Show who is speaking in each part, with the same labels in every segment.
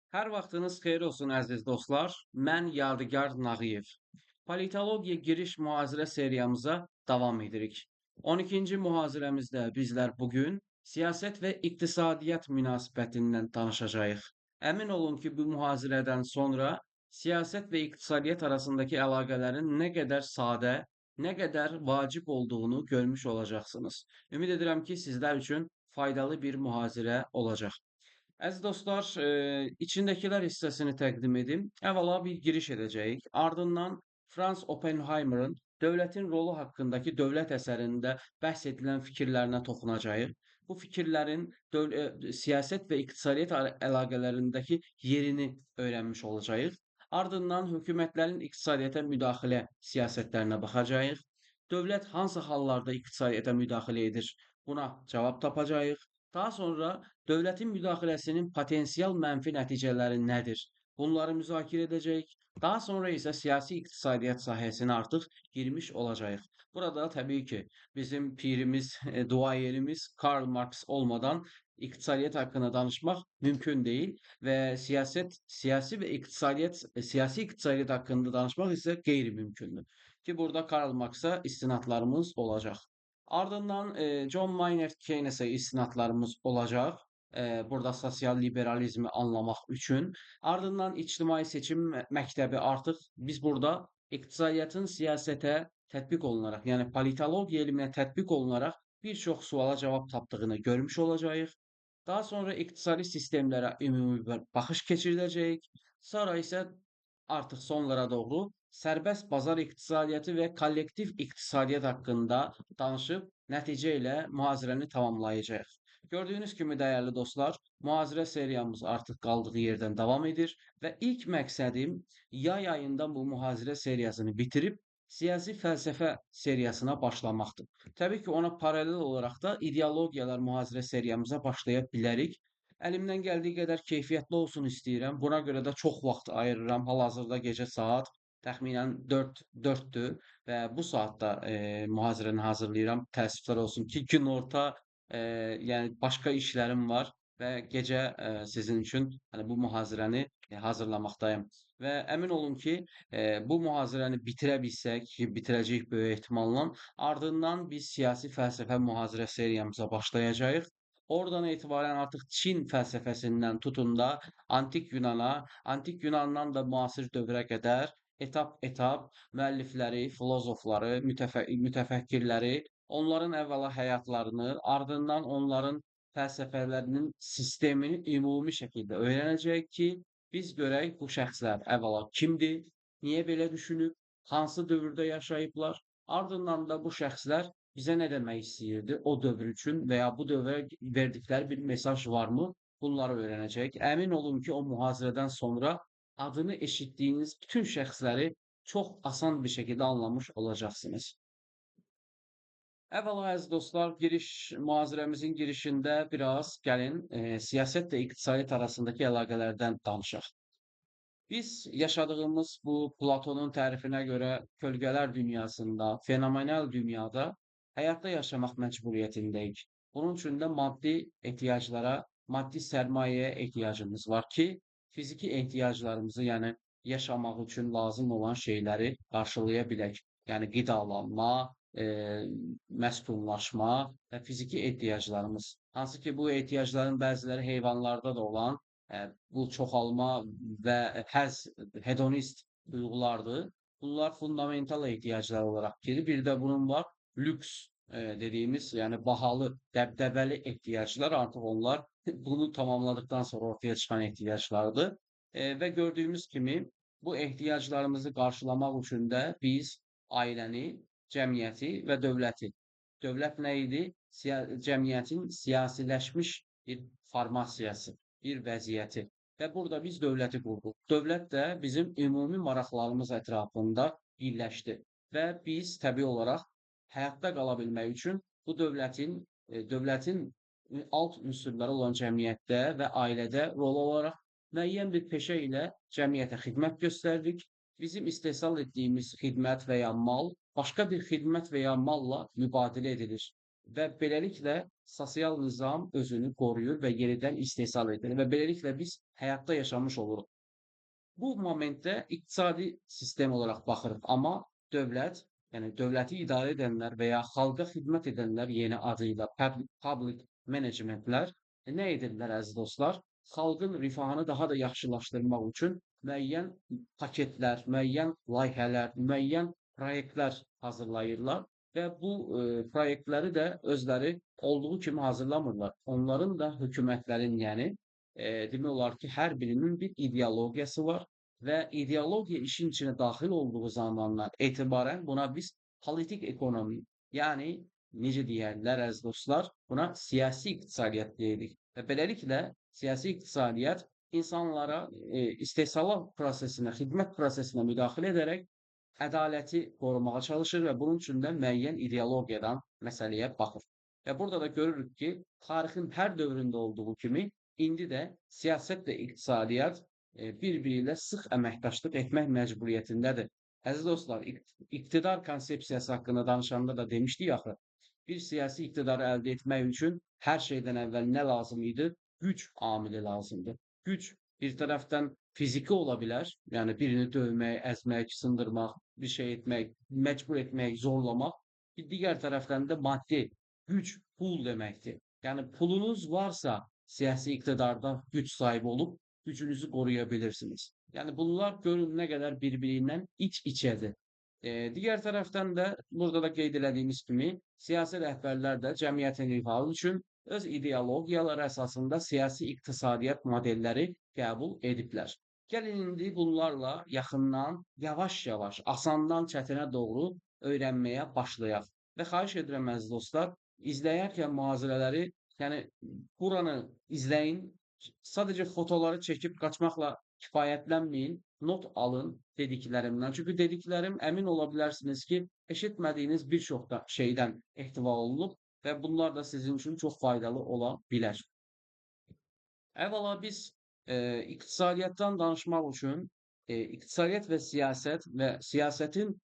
Speaker 1: Hər vaxtınız xeyir olsun əziz dostlar. Mən Yadigar Nağıyev. Politologiya giriş mühazirə seriyamıza davam edirik. 12-ci mühazirəmizdə bizlər bugün siyasət və iqtisadiyyat münasibətindən danışacağıq. Əmin olun ki, bu mühazirədən sonra siyasət və iqtisadiyyat arasındakı əlaqələrin nə qədər sadə, nə qədər vacib olduğunu görmüş olacaqsınız. Ümid edirəm ki, sizlər üçün faydalı bir mühazirə olacaq. Əziz dostlar, içindəkilər hissəsini təqdim edim. Əvvəla bir giriş edəcəyik. Ardından Franz Oppenheimer'ın dövlətin rolu haqqındakı dövlət əsərində bəhs edilən fikirlərinə toxunacağıq. Bu fikirlərin siyasət və iqtisadiyyat əlaqələrindəki yerini öyrənmiş olacağıq. Ardından hökumətlərin iqtisadiyyata müdaxilə siyasətlərinə baxacağıq. Dövlət hansı hallarda iqtisadiyyata müdaxilə edir? Buna cavab tapacağıq. Daha sonra dövlətin müdaxiləsinin potensial mənfi nəticələri nədir? Bunları müzakirə edəcəyik. Daha sonra isə siyasi iqtisadiyyat sahəsinə artıq girmiş olacağıq. Burada təbii ki, bizim pirimiz, duayenimiz Karl Marx olmadan iqtisadiyyat haqqında danışmaq mümkün deyil və siyasi iqtisadiyyat haqqında danışmaq isə qeyri-mümkündür. Ki burada Karl Marx'a istinadlarımız olacaq. Ardından John Maynard Keynes'e istinadlarımız olacaq. Burada sosial liberalizmi anlamaq üçün. Ardından ictimai seçim məktəbi artıq biz burada iqtisadiyyatın siyasətə tətbiq olunaraq, yəni politologiya elminə tətbiq olunaraq bir çox suala cavab tapdığını görmüş olacağıq. Daha sonra iqtisadi sistemlərə ümumi bir baxış keçiriləcək. Sonra isə artıq sonlara doğru sərbəst bazar iqtisadiyyatı və kollektiv iqtisadiyyat haqqında danışıb nəticə ilə mühazirəni tamamlayacağıq. Gördüyünüz kimi dəyərli dostlar, mühazirə seriyamız artıq qaldığı yerdən davam edir və ilk məqsədim yay ayında bu mühazirə seriyasını bitirib siyasi fəlsəfə seriyasına başlamaqdır. Təbii ki, ona paralel olaraq da ideologiyalar mühazirə seriyamıza başlaya bilərik. Əlimdən gəldiyi qədər keyfiyyətli olsun istəyirəm. Buna görə də çox vaxt ayırıram. Hal-hazırda gecə saat təxminən 4-dür və bu saatda mühazirəni hazırlayıram. Təəssüflər olsun ki, günorta yəni başqa işlərim var və gecə sizin üçün hani bu mühazirəni hazırlamaqdayım. Və əmin olun ki, bu mühazirəni bitirə bilsək, ki, bitirəcəyik böyük ehtimalla, ardından biz siyasi fəlsəfə mühazirə seriyamıza başlayacağıq. Oradan etibarən artıq Çin fəlsəfəsindən tutun da antik Yunana, antik Yunandan da müasir dövrə qədər etap-etap müəllifləri, filozofları, mütəfəkkirləri, onların əvvəla həyatlarını, ardından onların fəlsəfələrinin sistemini ümumi şəkildə öyrənəcəyik ki, biz görək bu şəxslər əvvəla kimdir, niyə belə düşünüb, hansı dövrdə yaşayıblar, ardından da bu şəxslər bizə nə demək istəyirdi o dövr üçün və ya bu dövrə verdikləri bir mesaj varmı? Bunları öyrənəcəyik. Əmin olun ki, o mühazirədən sonra adını eşitdiyiniz bütün şəxsləri çox asan bir şəkildə anlamış olacaqsınız. Əvvəla əziz dostlar, mühazirəmizin girişində biraz gəlin siyasət və iqtisadiyyat arasındakı əlaqələrdən danışaq. Biz yaşadığımız bu Platonun tərifinə görə kölgələr dünyasında, fenomenal dünyada həyatda yaşamaq məcburiyyətindəyik. Bunun üçün də maddi ehtiyaclara, maddi sərmayəyə ehtiyacımız var ki, fiziki ehtiyaclarımızı, yəni yaşamaq üçün lazım olan şeyləri qarşılaya bilək. Yəni qidalanma, məskunlaşma və fiziki ehtiyaclarımız. Hansı ki, bu ehtiyacların bəziləri heyvanlarda da olan bu çoxalma və hedonist duyğulardır. Bunlar fundamental ehtiyaclar olaraq gelir. Bir də bunun var lüks dediğimiz yani bahalı, dəbdəbəli ehtiyaclar artıq onlar bunu tamamladıktan sonra ortaya çıxan ehtiyaclardır. Və gördüyümüz kimi bu ehtiyaclarımızı qarşılamaq üçün də biz ailəni, cəmiyyəti və dövləti. Dövlət nə idi? Cəmiyyətin siyasiləşmiş bir formasiyası, bir vəziyyəti. Və burada biz dövləti qurduq. Dövlət də bizim ümumi maraqlarımız ətrafında birləşdi. Və biz təbii olaraq həyatda qala bilmək üçün bu dövlətin alt unsurları olan cəmiyyətdə və ailədə rol olaraq müəyyən bir peşə ilə cəmiyyətə xidmət göstərdik. Bizim istehsal etdiyimiz xidmət və ya mal başqa bir xidmət və ya malla mübadilə edilir. və beləliklə sosial nizam özünü qoruyur və yenidən istehsal edir və beləliklə biz həyatda yaşamış oluruq. Bu momentdə iqtisadi sistem olaraq baxırıq, amma dövlət, yəni dövləti idarə edənlər və ya xalqa xidmət edənlər yeni adı ilə public managementlər nə edirlər əziz dostlar? Xalqın rifahını daha da yaxşılaşdırmaq üçün müəyyən paketlər, müəyyən layihələr, müəyyən proyektlər hazırlayırlar və bu proyektləri də özləri olduğu kimi hazırlamırlar. Onların da hökumətlərin, yəni demək olar ki, hər birinin bir ideologiyası var və ideologiya işin içinə daxil olduğu zamandan etibarən buna biz politik ekonomi, yəni necə deyərlər əziz dostlar, buna siyasi iqtisadiyyat deyirik. Və beləliklə siyasi iqtisadiyyat insanlara istehsalat prosesinə, xidmət prosesinə müdaxilə edərək ədaləti qorumağa çalışır və bunun üçün də müəyyən ideologiyadan məsələyə baxır. Və burada da görürük ki, tarixin hər dövründə olduğu kimi indi də siyasət və iqtisadiyyat bir-biri ilə sıx əməkdaşlıq etmək məcburiyyətindədir. Əziz dostlar, iqtidar konsepsiyası haqqında danışanda da demişdik axı, bir siyasi iqtidarı əldə etmək üçün hər şeydən əvvəl nə lazım idi? Güc amili lazımdır. Güc bir tərəfdən fiziki ola bilər, yəni birini döymək, əzmək, sındırmaq, bir şey etmək, məcbur etmək, zorlamaq. Bir digər tərəfdən də maddi güc, pul deməkdir. Yəni pulunuz varsa siyasi iqtidarda güc sahibi olub gücünüzü qoruya bilirsiniz. Yəni bunlar görün nə qədər bir-birindən iç-içədir. Digər tərəfdən də burada da qeyd elədiyimiz kimi siyasi rəhbərlər də cəmiyyətin rifahı üçün öz ideologiyaları əsasında siyasi iqtisadiyyat modelləri qəbul ediblər. Gəlin indi bunlarla yaxından, yavaş-yavaş, asandan çətinə doğru öyrənməyə başlayaq. Və xahiş edirəm əziz dostlar, izləyərkən mühazirələri, yəni buranı izləyin, sadəcə fotoları çəkib qaçmaqla kifayətlənməyin, not alın dediklərimdən. Çünki dediklərim əmin ola bilərsiniz ki, eşitmədiyiniz bir çox da şeydən ehtiva olunub və bunlar da sizin üçün çox faydalı ola bilər. Əvvəla biz iqtisadiyyatdan danışmaq üçün iqtisadiyyat və siyasətin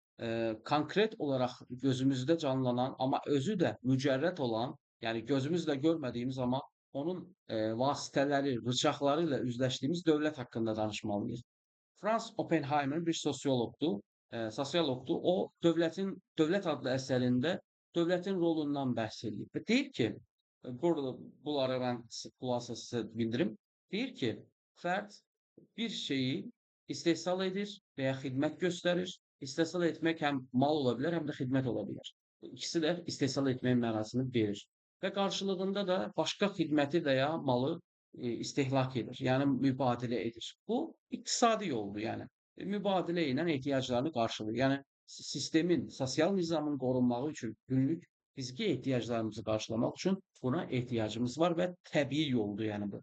Speaker 1: konkret olaraq gözümüzdə canlanan, amma özü də mücərrəd olan, yəni gözümüzlə görmədiyimiz amma onun vasitələri, rıçaqları ilə üzləşdiyimiz dövlət haqqında danışmalıyıq. Franz Oppenheimer bir sosioloqdur, sosioloqdur. O Dövlət adlı əsərində dövlətin rolundan bəhs eləyir və deyir ki, burada bunları mən xülasə sizə bildirim. Deyir ki, fərd bir şeyi istehsal edir və ya xidmət göstərir. İstehsal etmək həm mal ola bilər, həm də xidmət ola bilər. İkisi də istehsal etmək mənasını verir. Və qarşılığında da başqa xidməti və ya malı istehlak edir, yəni mübadilə edir. Bu iqtisadi yoldur, yəni. Mübadilə ilə ehtiyaclarını qarşılayır. Yəni sistemin, sosial nizamın qorunması üçün günlük fiziki ehtiyaclarımızı qarşılamaq üçün buna ehtiyacımız var və təbii yoldur, yəni bu.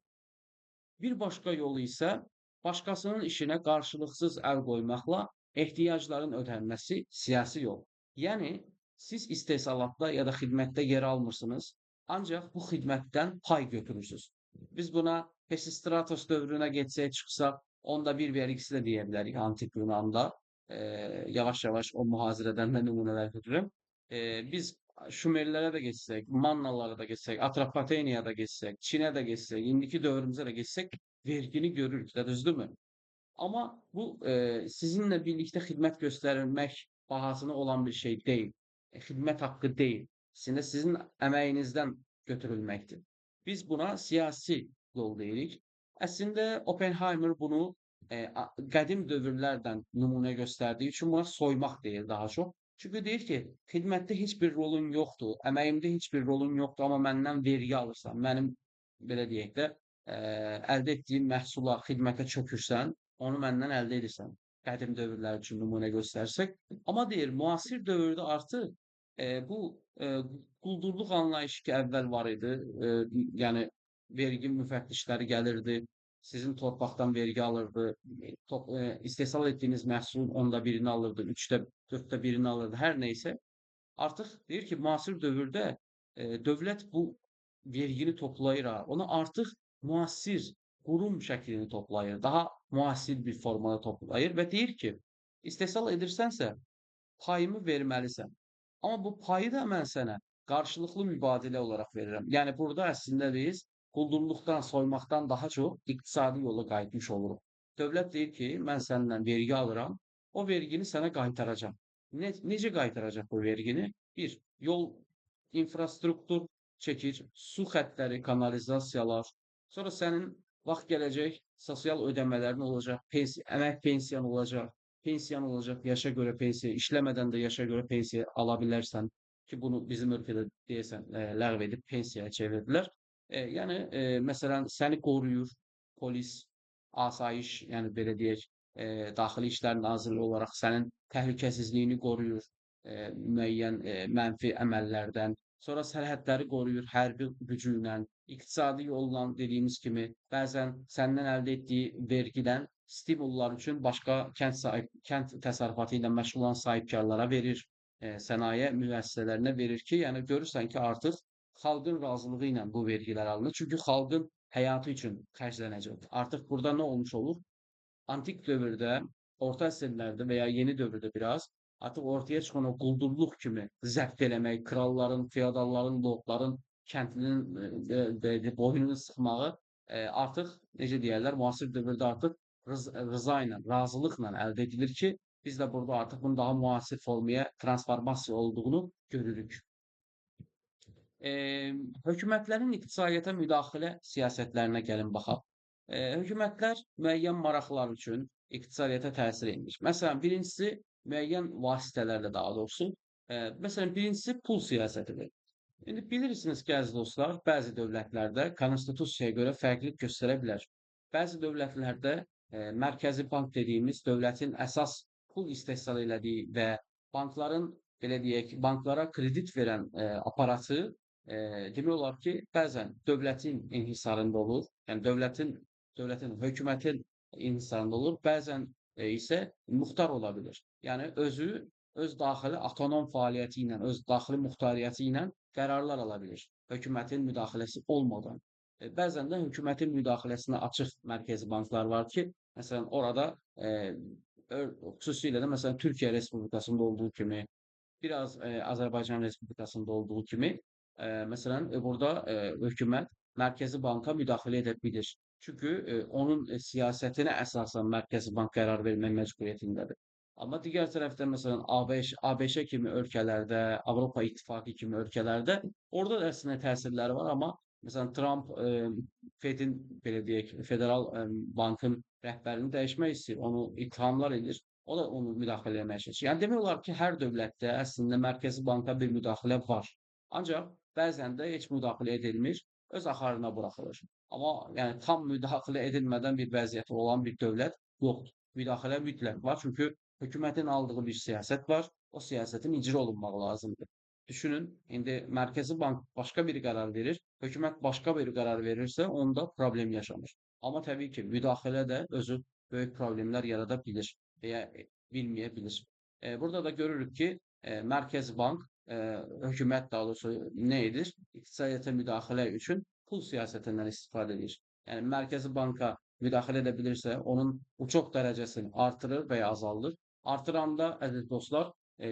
Speaker 1: Bir başqa yolu isə başqasının işinə qarşılıqsız əl qoymaqla ehtiyacların ödənməsi siyasi yol. Yəni siz istehsalatda ya da xidmətdə yer almırsınız, ancaq bu xidmətdən pay götürürsünüz. Biz buna Pisistratos dövrünə getsək, çıxsaq, onda bir və ya ikisi də deyə bilərik antik Yunanda. Yavaş-yavaş o mühazirədən də nümunələr götürürəm. Biz Şumerlərə də getsək, Mannalara da getsək, Atropatenaya da getsək, Çinə də getsək, indiki dövrümüzə də getsək, vergini görürük də, düzdürmü? Amma bu sizinlə birlikdə xidmət göstərilmək bahasına olan bir şey deyil. Xidmət haqqı deyil. Əslində sizin əməyinizdən götürülməkdir. Biz buna siyasi yol deyirik. Əslində Oppenheimer bunu qədim dövrlərdən nümunə göstərdiyi üçün buna soymaq deyir daha çox. Çünki deyir ki, xidmətdə heç bir rolun yoxdur, əməyimdə heç bir rolun yoxdur, amma məndən vergi alırsan, mənim belə deyək də əldə etdiyim məhsula, xidmətə çökürsən, onu məndən əldə edirsən. Qədim dövrlər üçün nümunə göstərsək. Amma deyir, müasir dövrdə artıq bu quldurluq anlayışı ki, əvvəl var idi. Yəni vergi müfəttişləri gəlirdi, sizin torpaqdan vergi alırdı, istehsal etdiyiniz məhsulun onda birini alırdı, üçdə, dörddə birini alırdı, hər neysə. Artıq deyir ki, müasir dövrdə dövlət bu vergini toplayır, onu artıq müasir qurum şəklini toplayır, daha müasir bir formada toplayır və deyir ki, istehsal edirsənsə, payımı verməlisən. Amma bu payı da mən sənə qarşılıqlı mübadilə olaraq verirəm. Yəni burada əslində biz quldurluqdan, soymaqdan daha çox iqtisadi yola qayıtmış oluruq. Dövlət deyir ki, mən səndən vergi alıram, o vergini sənə qaytaracam. Necə qaytaracaq bu vergini? Bir, yol, infrastruktur çəkir, su xəttləri, kanalizasiyalar. Sonra sənin vaxt gələcək, sosial ödəmələrin olacaq, əmək pensiyan olacaq, pensiyan olacaq, yaşa görə pensiya, işləmədən də yaşa görə pensiya ala bilərsən ki, bunu bizim ölkədə deyəsən ləğv edib pensiyaya çevirdilər. Yəni məsələn səni qoruyur polis, asayiş, yəni belə deyək, Daxili İşlər Nazirliyi olaraq sənin təhlükəsizliyini qoruyur müəyyən mənfi əməllərdən. Sonra sərhədləri qoruyur hərbi gücü ilə, iqtisadi yolla dediyimiz kimi, bəzən səndən əldə etdiyi vergidən stimullar üçün başqa kənd təsərrüfatı ilə məşğul olan sahibkarlara verir, sənaye müəssisələrinə verir ki, yəni görürsən ki, artıq xalqın razılığı ilə bu vergilər alınır. Çünki xalqın həyatı üçün xərclənəcək. Artıq burada nə olmuş olur? Antik dövrdə, orta əsrlərdə və ya yeni dövrdə biraz artıq ortaya çıxan o quldurluq kimi zəbt eləmək, kralların, feodalların, lordların kəndlinin boynunu sıxmağı artıq necə deyərlər, müasir dövrdə artıq rıza ilə, razılıqla əldə edilir ki, biz də burada artıq bunun daha müasir formaya transformasiya olduğunu görürük. Hökumətlərin iqtisadiyyata müdaxilə siyasətlərinə gəlin baxaq. Hökumətlər müəyyən maraqlar üçün iqtisadiyyata təsir etmiş. Məsələn, birincisi müəyyən vasitələrlə daha doğrusu, məsələn, birincisi pul siyasətidir. İndi bilirsiniz ki, əziz dostlar, bəzi dövlətlərdə konstitusiyaya görə fərqlilik göstərə bilər. Bəzi dövlətlərdə mərkəzi bank dediyimiz dövlətin əsas pul istehsal elədiyi və bankların belə deyək, banklara kredit verən aparatı demək olar ki, bəzən dövlətin inhisarında olur. Yəni hökumətin inhisarında olur. Bəzən isə muxtar ola bilir. Yəni öz daxili avtonom fəaliyyəti ilə, öz daxili muxtariyyəti ilə qərarlar ala bilir. Hökumətin müdaxiləsi olmadan. Bəzən də hökumətin müdaxiləsinə açıq mərkəzi banklar var ki, məsələn, orada xüsusilə də məsələn Türkiyə Respublikasında olduğu kimi, biraz Azərbaycan Respublikasında olduğu kimi, məsələn, burada hökumət Mərkəzi Banka müdaxilə edə bilir. Çünki onun siyasətinə əsasən Mərkəzi Bank qərar vermək məcburiyyətindədir. Amma digər tərəfdən məsələn ABŞ kimi ölkələrdə, Avropa İttifaqı kimi ölkələrdə orada da əslində təsirləri var, amma məsələn Trump Fedin belə deyək, Federal Bankın rəhbərini dəyişmək istəyir, onu ittihamlar edir. O da onu müdaxilə etməyə çalışır. Yəni demək olar ki, hər dövlətdə əslində Mərkəzi Banka bir müdaxilə var. Ancaq bəzən də heç müdaxilə edilmir, öz axarına buraxılır. Amma yəni tam müdaxilə edilmədən bir vəziyyəti olan bir dövlət yoxdur. Müdaxilə mütləq var, çünki hökumətin aldığı bir siyasət var, o siyasətin icra olunması lazımdır. Düşünün, indi Mərkəzi Bank başqa bir qərar verir, hökumət başqa bir qərar verirsə, onda problem yaşanır. Amma təbii ki, müdaxilə də özü böyük problemlər yarada bilir və ya bilməyə bilir. Burada da görürük ki, Mərkəzi Bank, hökumət daha doğrusu nə edir? İqtisadiyyata müdaxilə üçün pul siyasətindən istifadə edir. Yəni Mərkəzi Banka müdaxilə edə bilirsə, onun uçuq dərəcəsini artırır və ya azaldır. Artıranda, əziz dostlar,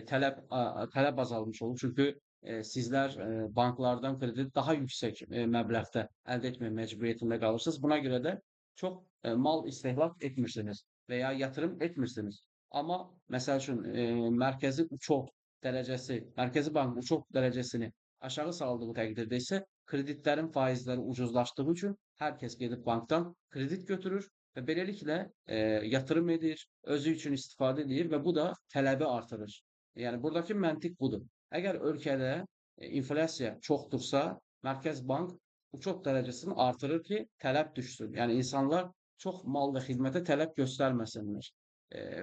Speaker 1: tələb azalmış olur. Çünki sizlər banklardan kredit daha yüksək məbləğdə əldə etmək məcburiyyətində qalırsınız. Buna görə də çox mal istehlak etmirsiniz və ya yatırım etmirsiniz. Amma məsəl üçün Mərkəzi Bank uçuq dərəcəsini aşağı saldığı təqdirdə isə kreditlərin faizləri ucuzlaşdığı üçün hər kəs gedib bankdan kredit götürür və beləliklə yatırım edir, özü üçün istifadə edir və bu da tələbi artırır. Yəni buradakı məntiq budur. Əgər ölkədə inflyasiya çoxdursa, Mərkəz Bank uçuq dərəcəsini artırır ki, tələb düşsün. Yəni insanlar çox mal və xidmətə tələb göstərməsinlər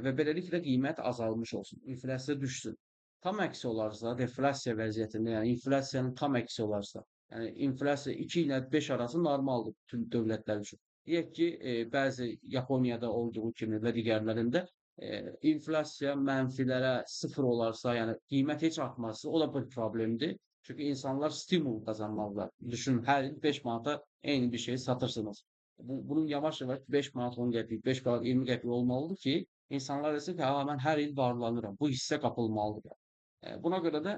Speaker 1: və beləliklə qiymət azalmış olsun, inflyasiya düşsün. Tam əksi olarsa, deflyasiya vəziyyətində, yəni inflyasiyanın tam əksi olarsa, yəni inflyasiya 2 ilə 5 arası normaldır bütün dövlətlər üçün. Deyək ki, bəzi Yaponiyada olduğu kimi və digərlərində inflyasiya mənfilərə 0 olarsa, yəni qiymət heç artmazsa, o da bir problemdir. Çünki insanlar stimul qazanmalılar. Düşünün, hər il 5 manata eyni bir şeyi satırsınız. Bunun yavaş-yavaş 5 manat 10 qəpik, 5 manat 20 qəpik olmalıdır ki, insanlar desin ki, mən hər il varlanıram, bu hissə qapılmalıdır. Buna göre de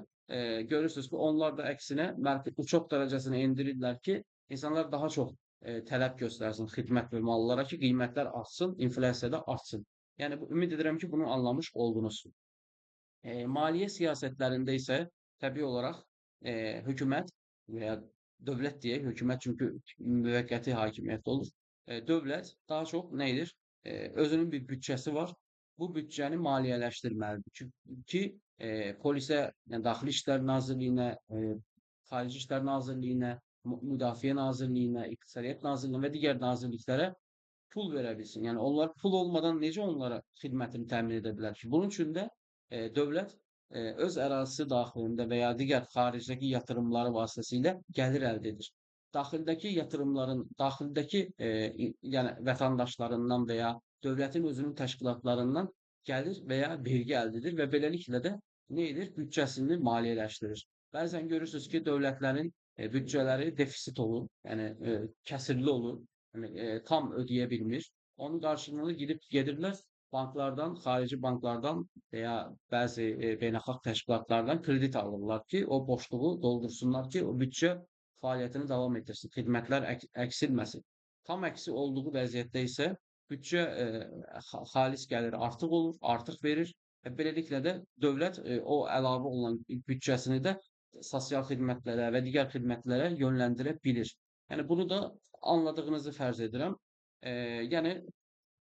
Speaker 1: görürsünüz ki onlar da əksinə marketin çox dərəcəsinə endirirlər ki, insanlar daha çox tələb göstərsin xidmət və mallara ki, qiymətlər artsın, inflyasiya da artsın. Yəni bu ümid edirəm ki, bunu anlamış oldunuz. Maliyyə siyasətlərində isə təbii olaraq hökumət veya dövlət deyək, hökumət çünki müvəqqəti hakimiyyətdə olur. Dövlət daha çox nədir? Özünün bir bütçəsi var. Bu bütçəni maliyyələşdirməlidir ki, polisə, yəni Daxili İşlər Nazirliyinə, Xarici İşlər Nazirliyinə, Müdafiə Nazirliyinə, İqtisadiyyat Nazirliyinə və digər nazirliklərə pul verə bilsin. Yəni onlar pul olmadan necə onlara xidmətini təmin edə bilər ki? Bunun üçün də dövlət öz ərazisi daxilində və ya digər xaricdəki yatırımları vasitəsilə gəlir əldə edir. Daxildəki yatırımların, daxildəki yəni vətəndaşlarından və ya dövlətin özünün təşkilatlarından gəlir və ya vergi əldə edir və beləliklə də nə edir? Büdcəsini maliyyələşdirir. Bəzən görürsünüz ki, dövlətlərin büdcələri defisit olur, yəni kəsirli olur, yəni tam ödəyə bilmir. Onun qarşılığında gedirlər banklardan, xarici banklardan veya bəzi beynəlxalq təşkilatlardan kredit alırlar ki, o boşluğu doldursunlar ki, o bütçə fəaliyyətini davam etdirsin, xidmətlər əksilməsin. Tam əksi olduğu vəziyyətdə isə bütçə xalis gəliri artıq olur, artıq verir və beləliklə də dövlət o əlavə olan bütçəsini də sosial xidmətlərə və digər xidmətlərə yönləndirə bilir. Yəni bunu da anladığınızı fərz edirəm. Yəni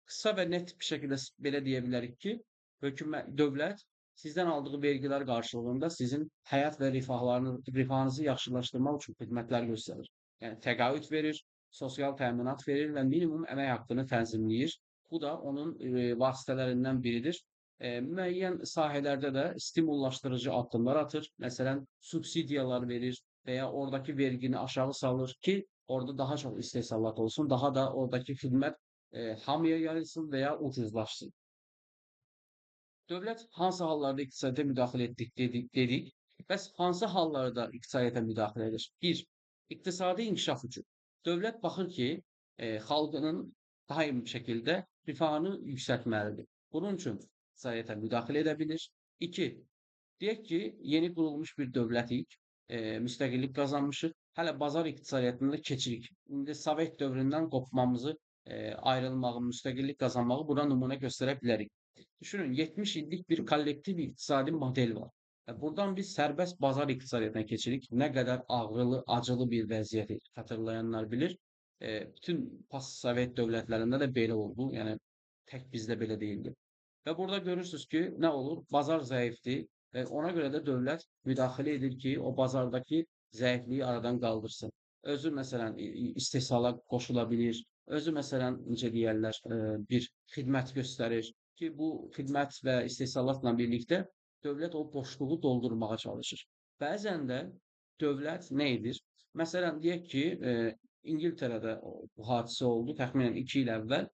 Speaker 1: qısa və net bir şəkildə belə deyə bilərik ki, dövlət sizdən aldığı vergilər qarşılığında sizin həyat və rifahınızı yaxşılaşdırmaq üçün xidmətlər göstərir. Yəni təqaüd verir, sosial təminat verir və minimum əmək haqqını tənzimləyir. Bu da onun vasitələrindən biridir. Müəyyən sahələrdə də stimullaşdırıcı addımlar atır. Məsələn, subsidiyalar verir və ya oradakı vergini aşağı salır ki, orada daha çox istehsalat olsun, daha da oradakı xidmət hamıya yayılsın və ya ucuzlaşsın. Dövlət hansı hallarda iqtisadiyyata müdaxilə etdik dedik. Bəs hansı hallarda iqtisadiyyata müdaxilə edir? 1. İqtisadi inkişaf üçün. Dövlət baxır ki, xalqının daim şəkildə rifahını yüksəltməlidir. Bunun üçün iqtisadiyyata müdaxilə edə bilir. 2. Deyək ki, yeni qurulmuş bir dövlətik, müstəqillik qazanmışıq. Hələ bazar iqtisadiyyatında keçirik. İndi Sovet dövründən qopmamızı, ayrılmağı, müstəqillik qazanmağı buna nümunə göstərə bilərik. Düşünün, 70 illik bir kollektiv iqtisadi model var. Buradan biz sərbəst bazar iqtisadiyyatına keçirik. Nə qədər ağrılı, acılı bir vəziyyəti xatırlayanlar bilir. Bütün post-Sovet dövlətlərində də belə oldu. Yəni tək bizdə belə deyildi. Və burada görürsünüz ki, nə olur? Bazar zəifdir və ona görə də dövlət müdaxilə edir ki, o bazardakı zəifliyi aradan qaldırsın. Özü məsələn istehsala qoşula bilir. Özü məsələn necə deyərlər, bir xidmət göstərir ki, bu xidmət və istehsalatla birlikdə dövlət o boşluğu doldurmağa çalışır. Bəzən də dövlət nə edir? Məsələn, deyək ki, İngiltərədə bu hadisə oldu təxminən 2 il əvvəl.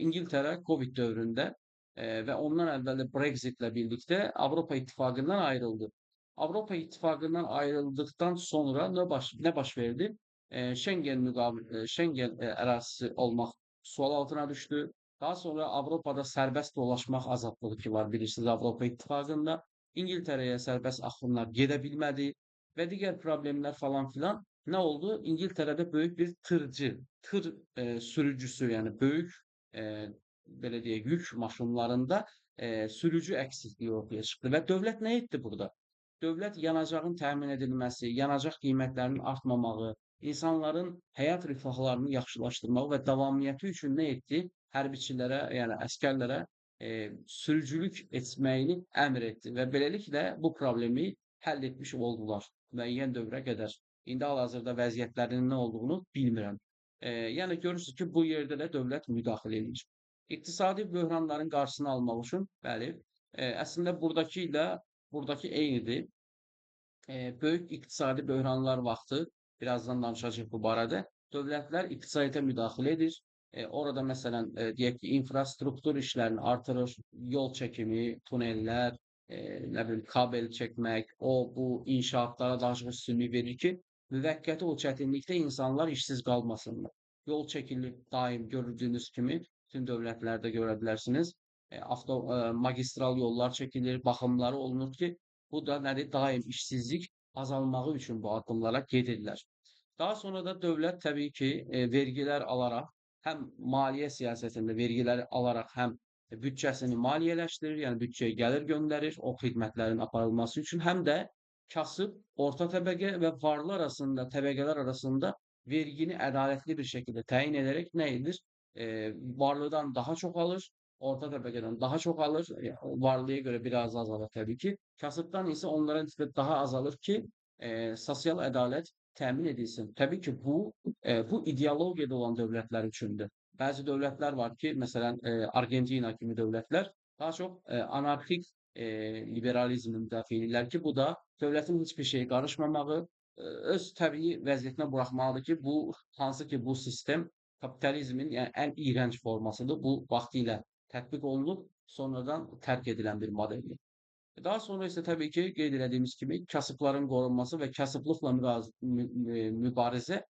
Speaker 1: İngiltərə Covid dövründə və ondan əvvəl də Brexitlə birlikdə Avropa İttifaqından ayrıldı. Avropa İttifaqından ayrıldıktan sonra nə baş verdi? Şengen ərazisi olmaq sual altına düşdü. Daha sonra Avropada sərbəst dolaşmaq azadlığı ki var, bilirsiniz Avropa İttifaqında. İngiltərəyə sərbəst axınlar gedə bilmədi və digər problemlər falan filan. Nə oldu? İngiltərədə böyük bir tır sürücüsü, yəni böyük belə deyək, yük maşınlarında sürücü əksikliyi ortaya çıxdı və dövlət nə etdi burada? Dövlət yanacağın təmin edilməsi, yanacaq qiymətlərinin artmamağı, insanların həyat rifahlarını yaxşılaşdırmağı və davamiyyəti üçün nə etdi? Hərbiçilərə, yəni əskərlərə sürücülük etməyini əmr etdi və beləliklə bu problemi həll etmiş oldular müəyyən dövrə qədər. İndi hal-hazırda vəziyyətlərinin nə olduğunu bilmirəm. Yəni görürsünüz ki, bu yerdə də dövlət müdaxilə edir. İqtisadi böhranların qarşısını almaq üçün, bəli, əslində buradakı eynidir. Böyük iqtisadi böhranlar vaxtı, birazdan danışacağıq bu barədə, dövlətlər iqtisadiyyata müdaxilə edir. Orada məsələn, deyək ki, infrastruktur işlərini artırır, yol çəkimi, tunellər, nə bilim, kabel çəkmək, bu inşaatlara daha çox üstünlük verir ki, müvəqqəti o çətinlikdə insanlar işsiz qalmasınlar. Yol çəkilir daim gördüyünüz kimi, bütün dövlətlərdə görə bilərsiniz. Magistral yollar çəkilir, baxımları olunur ki, Bu da nədir? Daim işsizlik azalmağı üçün bu addımlara gedirlər. Daha sonra da dövlət təbii ki, vergilər alaraq həm maliyyə siyasətində vergiləri alaraq həm büdcəsini maliyyələşdirir, yəni büdcəyə gəlir göndərir o xidmətlərin aparılması üçün, həm də kasıb, orta təbəqə və varlı arasında, təbəqələr arasında vergini ədalətli bir şəkildə təyin edərək nə edir? Varlıdan daha çox alır, orta təbəqədən daha çox alır. Varlıya görə biraz azalır təbii ki. Kasıbdan isə onlara nisbət daha az alır ki, sosial ədalət təmin edilsin. Təbii ki, bu ideologiyada olan dövlətlər üçündür. Bəzi dövlətlər var ki, məsələn, Argentina kimi dövlətlər daha çox anarxik liberalizmin müdafiəçidirlər ki, bu da dövlətin heç bir şeyə qarışmamağı, öz təbii vəziyyətinə buraxmalıdır ki, hansı ki bu sistem kapitalizmin yəni ən iyrənc formasıdır. Bu vaxtilə tətbiq olunub, sonradan tərk edilən bir modeldir. Daha sonra isə təbii ki, qeyd elədiyimiz kimi kasıbların qorunması və kasıblıqla mübarizə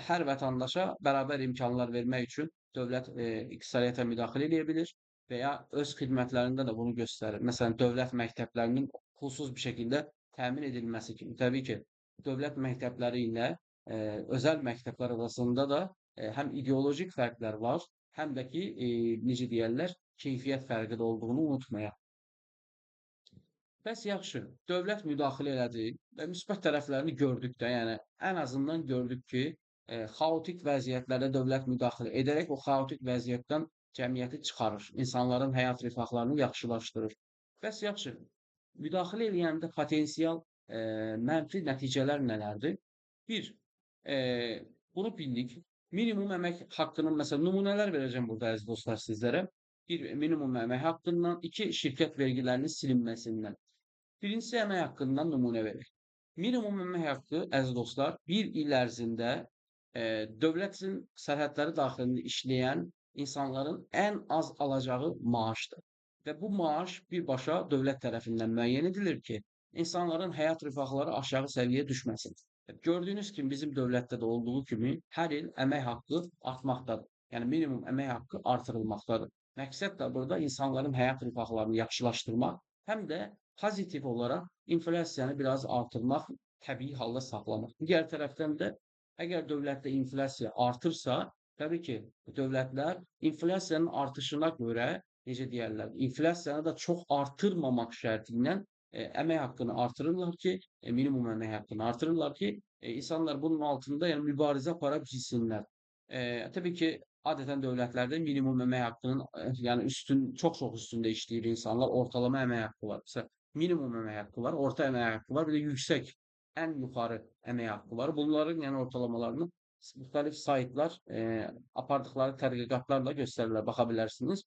Speaker 1: hər vətəndaşa bərabər imkanlar vermək üçün dövlət iqtisadiyyata müdaxilə edə bilir və ya öz xidmətlərində də bunu göstərir. Məsələn, dövlət məktəblərinin pulsuz bir şəkildə təmin edilməsi kimi. Təbii ki, dövlət məktəbləri ilə özəl məktəblər arasında da həm ideolojik fərqlər var, həm də ki, necə deyərlər, keyfiyyət fərqi də olduğunu unutmayaq. Bəs yaxşı, dövlət müdaxilə elədi və müsbət tərəflərini gördük də, yəni ən azından gördük ki, xaotik vəziyyətlərdə dövlət müdaxilə edərək o xaotik vəziyyətdən cəmiyyəti çıxarır, insanların həyat rifahlarını yaxşılaşdırır. Bəs yaxşı, müdaxilə eləyəndə potensial mənfi nəticələr nələrdir? Bir, bunu bildik. Minimum əmək haqqının, məsələn, nümunələr verəcəm burada əziz dostlar sizlərə. Bir, minimum əmək haqqından, iki, şirkət vergilərinin silinməsindən. Birincisi əmək haqqından nümunə verək. Minimum əmək haqqı, əziz dostlar, bir il ərzində dövlətin sərhədləri daxilində işləyən insanların ən az alacağı maaşdır. Və bu maaş birbaşa dövlət tərəfindən müəyyən edilir ki, insanların həyat rifahları aşağı səviyyəyə düşməsin. Gördüyünüz kimi bizim dövlətdə də olduğu kimi hər il əmək haqqı artmaqdadır. Yəni minimum əmək haqqı artırılmaqdadır. Məqsəd də burada insanların həyat rifahlarını yaxşılaşdırmaq, həm də pozitiv olaraq inflyasiyanı biraz artırmaq, təbii halda saxlamaq. Digər tərəfdən də əgər dövlətdə inflyasiya artırsa, təbii ki, dövlətlər inflyasiyanın artışına görə, necə deyərlər, inflyasiyanı da çox artırmamaq şərti ilə əmək haqqını artırırlar ki, minimum əmək haqqını artırırlar ki, insanlar bunun altında yəni mübarizə apara bilsinlər. Təbii ki, adətən dövlətlərdə minimum əmək haqqının yəni çox-çox üstündə işləyir insanlar. Ortalama əmək haqqı var. Məsələn, minimum əmək haqqı var, orta əmək haqqı var, bir də yüksək, ən yuxarı əmək haqqı var. Bunların yəni ortalamalarını müxtəlif saytlar apardıqları tədqiqatlarla göstərirlər, baxa bilərsiniz.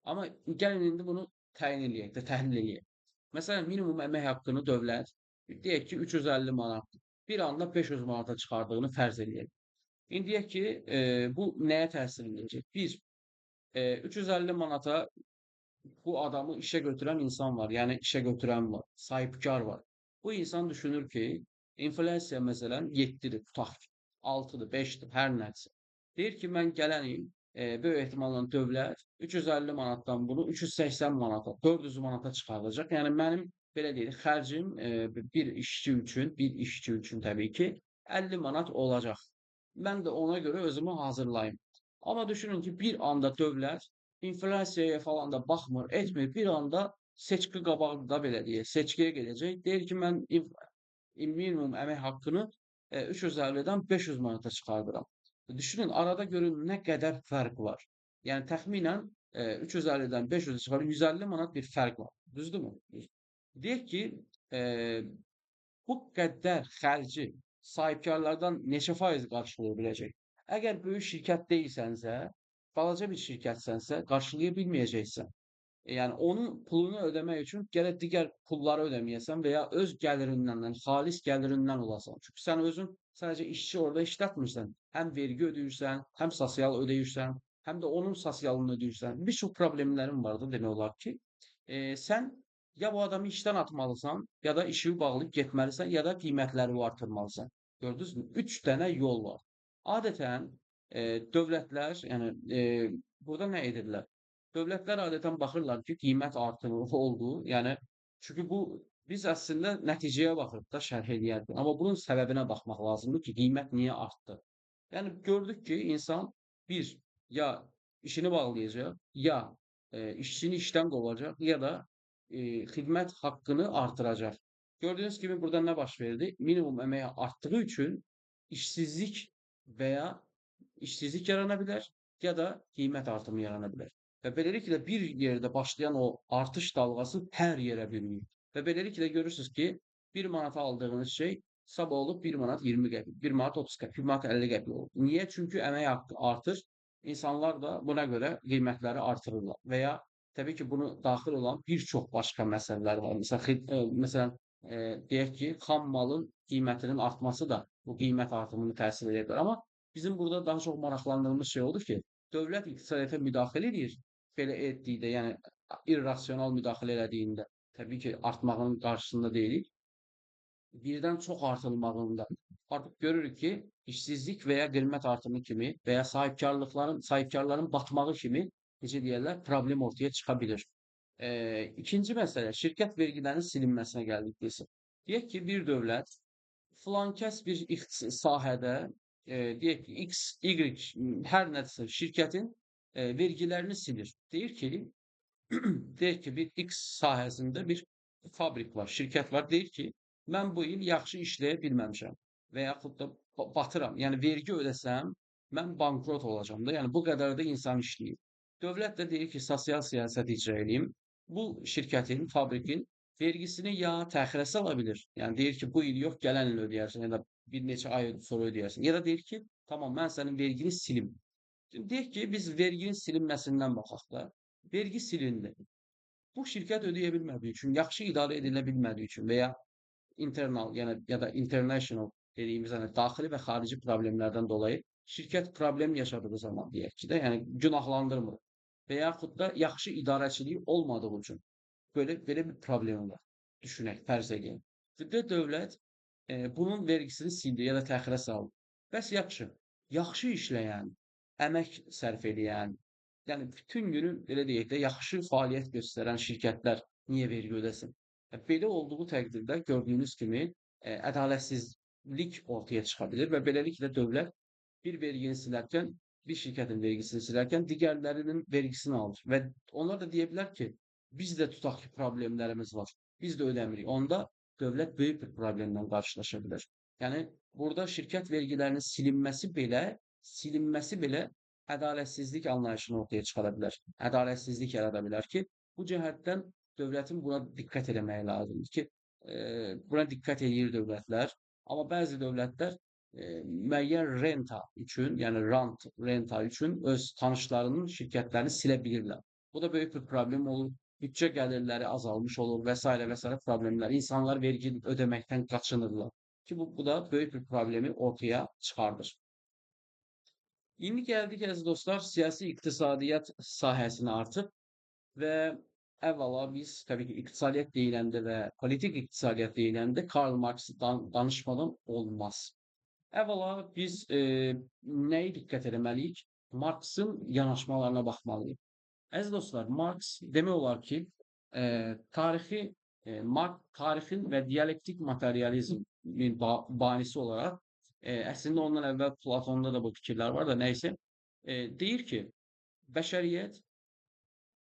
Speaker 1: Amma gəlin indi bunu təyin eləyək də, təhlil eləyək. Məsələn, minimum əmək haqqını dövlət deyək ki, 350 manat bir anda 500 manata çıxardığını fərz eləyək. İndi deyək ki, bu nəyə təsir edəcək? Bir, 350 manata bu adamı işə götürən insan var, yəni işə götürən var, sahibkar var. Bu insan düşünür ki, inflyasiya məsələn 7-dir, tutaq ki, 6-dır, 5-dir, hər nəsə. Deyir ki, mən gələniyim, böyük ehtimalla dövlət 350 manatdan bunu 380 manata, 400 manata çıxardacaq. Yəni mənim belə deyək, xərcim bir işçi üçün təbii ki 50 manat olacaq. Mən də ona görə özümü hazırlayım. Amma düşünün ki, bir anda dövlət inflyasiyaya falan da baxmır, etmir. Bir anda seçki qabağında belə deyək, seçkiyə gedəcək. Deyir ki, mən minimum əmək haqqını 350-dən 500 manata çıxardıram. Düşünün, arada görün nə qədər fərq var. Yəni təxminən 350-dən 500-ə çıxarıb 150 manat bir fərq var. Düzdürmü? Deyək ki, bu qədər xərci sahibkarlardan neçə faiz qarşılaya biləcək? Əgər böyük şirkət deyilsənsə, balaca bir şirkətsənsə, qarşılaya bilməyəcəksən. Yəni onun pulunu ödəmək üçün gərək digər pulları ödəməyəsən və ya öz gəlirindən, xalis gəlirindən olasan. Çünki sən özün sadəcə işçi orada işlətmirsən. Həm vergi ödəyirsən, həm sosial ödəyirsən, həm də onun sosialını ödəyirsən. Bir çox problemlərin vardır demək olar ki, sən ya bu adamı işdən atmalısan, ya da işi bağlayıb getməlisən, ya da qiymətləri artırmalısan. Gördünüzmü? 3 dənə yol var. Adətən dövlətlər, yəni burada nə edirlər? Dövlətlər adətən baxırlar ki, qiymət artımı oldu, yəni Çünki biz əslində nəticəyə baxırıq da şərh eləyərkən, amma bunun səbəbinə baxmaq lazımdır ki, qiymət niyə artdı? Yəni gördük ki, insan bir ya işini bağlayacaq, ya işçini işdən qovacaq, ya da xidmət haqqını artıracaq. Gördüyünüz kimi burada nə baş verdi? Minimum əmək artdığı üçün işsizlik və ya işsizlik yarana bilər, ya da qiymət artımı yarana bilər. Və beləliklə bir yerdə başlayan o artış dalğası hər yerə bürünür. Və beləliklə görürsünüz ki, 1 manata aldığınız şey sabah olub 1 manat 20 qəpik, 1 manat 30 qəpik, 1 manat 50 qəpik olur. Niyə? Çünki əmək haqqı artır. İnsanlar da buna görə qiymətləri artırırlar. Və ya təbii ki, bunu daxil olan bir çox başqa məsələlər var. Məsələn, deyək ki, xam malın qiymətinin artması da bu qiymət artımını təsir edə bilər. Amma bizim burada daha çox maraqlandığımız şey odur ki, dövlət iqtisadiyyata müdaxilə edir. Belə etdikdə, yəni irrasional müdaxilə elədiyində təbii ki, artmağının qarşısında deyilik. Birdən çox artırılmağında artıq görürük ki, işsizlik və ya qiymət artımı kimi və ya sahibkarların batmağı kimi necə deyərlər, problem ortaya çıxa bilir. İkinci məsələ şirkət vergilərinin silinməsinə gəldikdə isə deyək ki, bir dövlət filankəs bir sahədə deyək ki, X, Y hər nədirsə şirkətin vergilərini silir. Deyir ki, deyək ki, bir X sahəsində bir fabrik var, şirkət var. Deyir ki, mən bu il yaxşı işləyə bilməmişəm və yaxud da batıram. Yəni vergi ödəsəm, mən bankrot olacağam da. Yəni bu qədər də insan işləyir. Dövlət də deyir ki, sosial siyasət icra edeyim. Bu şirkətin, fabrikin vergisini ya təxirə sala bilir. Yəni deyir ki, bu il yox, gələn il ödəyərsən ya da bir neçə ay sonra ödəyərsən. Ya da deyir ki, tamam, mən sənin vergini silim. Şimdi deyək ki, biz verginin silinməsindən baxaq da. Vergi silindi. Bu şirkət ödəyə bilmədiyi üçün, yaxşı idarə edilə bilmədiyi üçün və ya internal, yəni ya da international dediyimiz hani daxili və xarici problemlərdən dolayı şirkət problem yaşadığı zaman deyək ki də, yəni günahlandırmır. Və yaxud da yaxşı idarəçiliyi olmadığı üçün belə bir problemi var. Düşünək, fərz edək. Və dövlət bunun vergisini sildi ya da təxirə saldı. Bəs yaxşı, yaxşı işləyən, əmək sərf edən, yəni bütün günü belə deyək də yaxşı fəaliyyət göstərən şirkətlər niyə vergi ödəsin? Belə olduğu təqdirdə gördüyünüz kimi ədalətsizlik ortaya çıxa bilir və beləliklə dövlət bir vergini silərkən, bir şirkətin vergisini silərkən digərlərinin vergisini alır və onlar da deyə bilər ki, biz də tutaq ki, problemlərimiz var, biz də ödəmirik. Onda dövlət böyük bir problemlə qarşılaşa bilər. Yəni burada şirkət vergilərinin silinməsi belə ədalətsizlik anlayışını ortaya çıxara bilər. Ədalətsizlik yarada bilər ki, bu cəhətdən dövlətin buna diqqət eləməyi lazımdır ki, buna diqqət eləyir dövlətlər. Amma bəzi dövlətlər müəyyən renta üçün, yəni renta üçün öz tanışlarının şirkətlərini silə bilirlər. Bu da böyük bir problem olur. Bütçə gəlirləri azalmış olur və s. və s. problemlər. İnsanlar vergi ödəməkdən qaçınırlar ki, bu da böyük bir problemi ortaya çıxardır. İndi gəldik əziz dostlar, siyasi iqtisadiyyat sahəsinə artıq və əvvəla biz təbii ki, iqtisadiyyat deyiləndə və politik iqtisadiyyat deyiləndə Karl Marx'ı danışmadan olmaz. Əvvəla biz nəyi diqqət etməliyik? Marx'ın yanaşmalarına baxmalıyıq. Əziz dostlar, Marx demək olar ki, tarixin və dialektik materializmin banisi olaraq əslində ondan əvvəl Platonda da bu fikirlər var da nəysə deyir ki, bəşəriyyət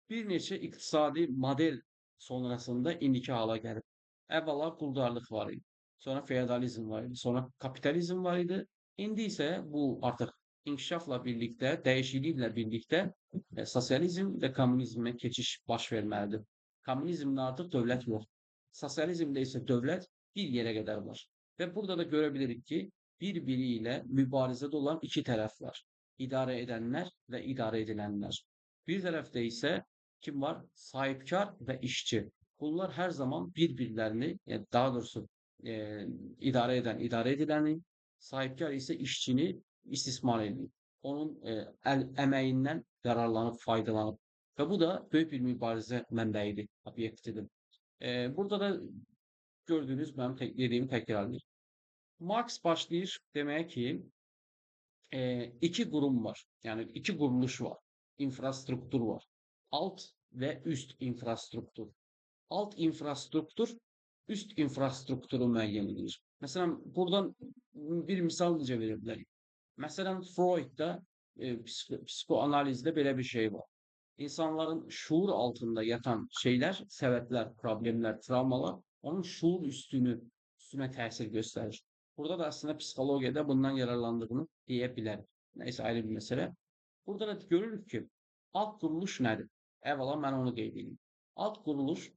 Speaker 1: bir neçə iqtisadi model sonrasında indiki hala gəlib. Əvvəla quldarlıq var idi, sonra feodalizm var idi, sonra kapitalizm var idi. İndi isə bu artıq inkişafla birlikdə, dəyişikliklə birlikdə sosializm və kommunizmə keçiş baş verməlidir. Kommunizmdə artıq dövlət yox. Sosializmdə isə dövlət bir yerə qədər var. Və burada da görə bilirik ki, bir-biri ilə mübarizədə olan iki tərəf var. İdarə edənlər və idarə edilənlər. Bir tərəfdə isə kim var? Sahibkar və işçi. Bunlar hər zaman bir-birlərini, yəni daha doğrusu idarə edən idarə ediləni, sahibkar isə işçini istismar edir. Onun əməyindən yararlanıb, faydalanıb. Və bu da böyük bir mübarizə mənbəyidir, obyektidir. Burada da gördüyünüz mənim dediyimi təkrarlayır. Marx başlayır deməyə ki, iki qurum var. Yəni iki quruluş var. İnfrastruktur var. Alt və üst infrastruktur. alt infrastruktur üst infrastrukturu müəyyən edir. Məsələn, buradan bir misal necə verə bilərik? Məsələn, Freudda psikoanalizdə belə bir şey var. İnsanların şuur altında yatan şeylər, səbəblər, problemlər, travmalar onun şuur üstünə təsir göstərir. Burada da aslında psixologiyada bundan yararlandığını deyə bilərik. Nəysə ayrı bir məsələ. Burada da görürük ki, alt quruluş nədir? Əvvəla mən onu qeyd edeyim. Alt quruluş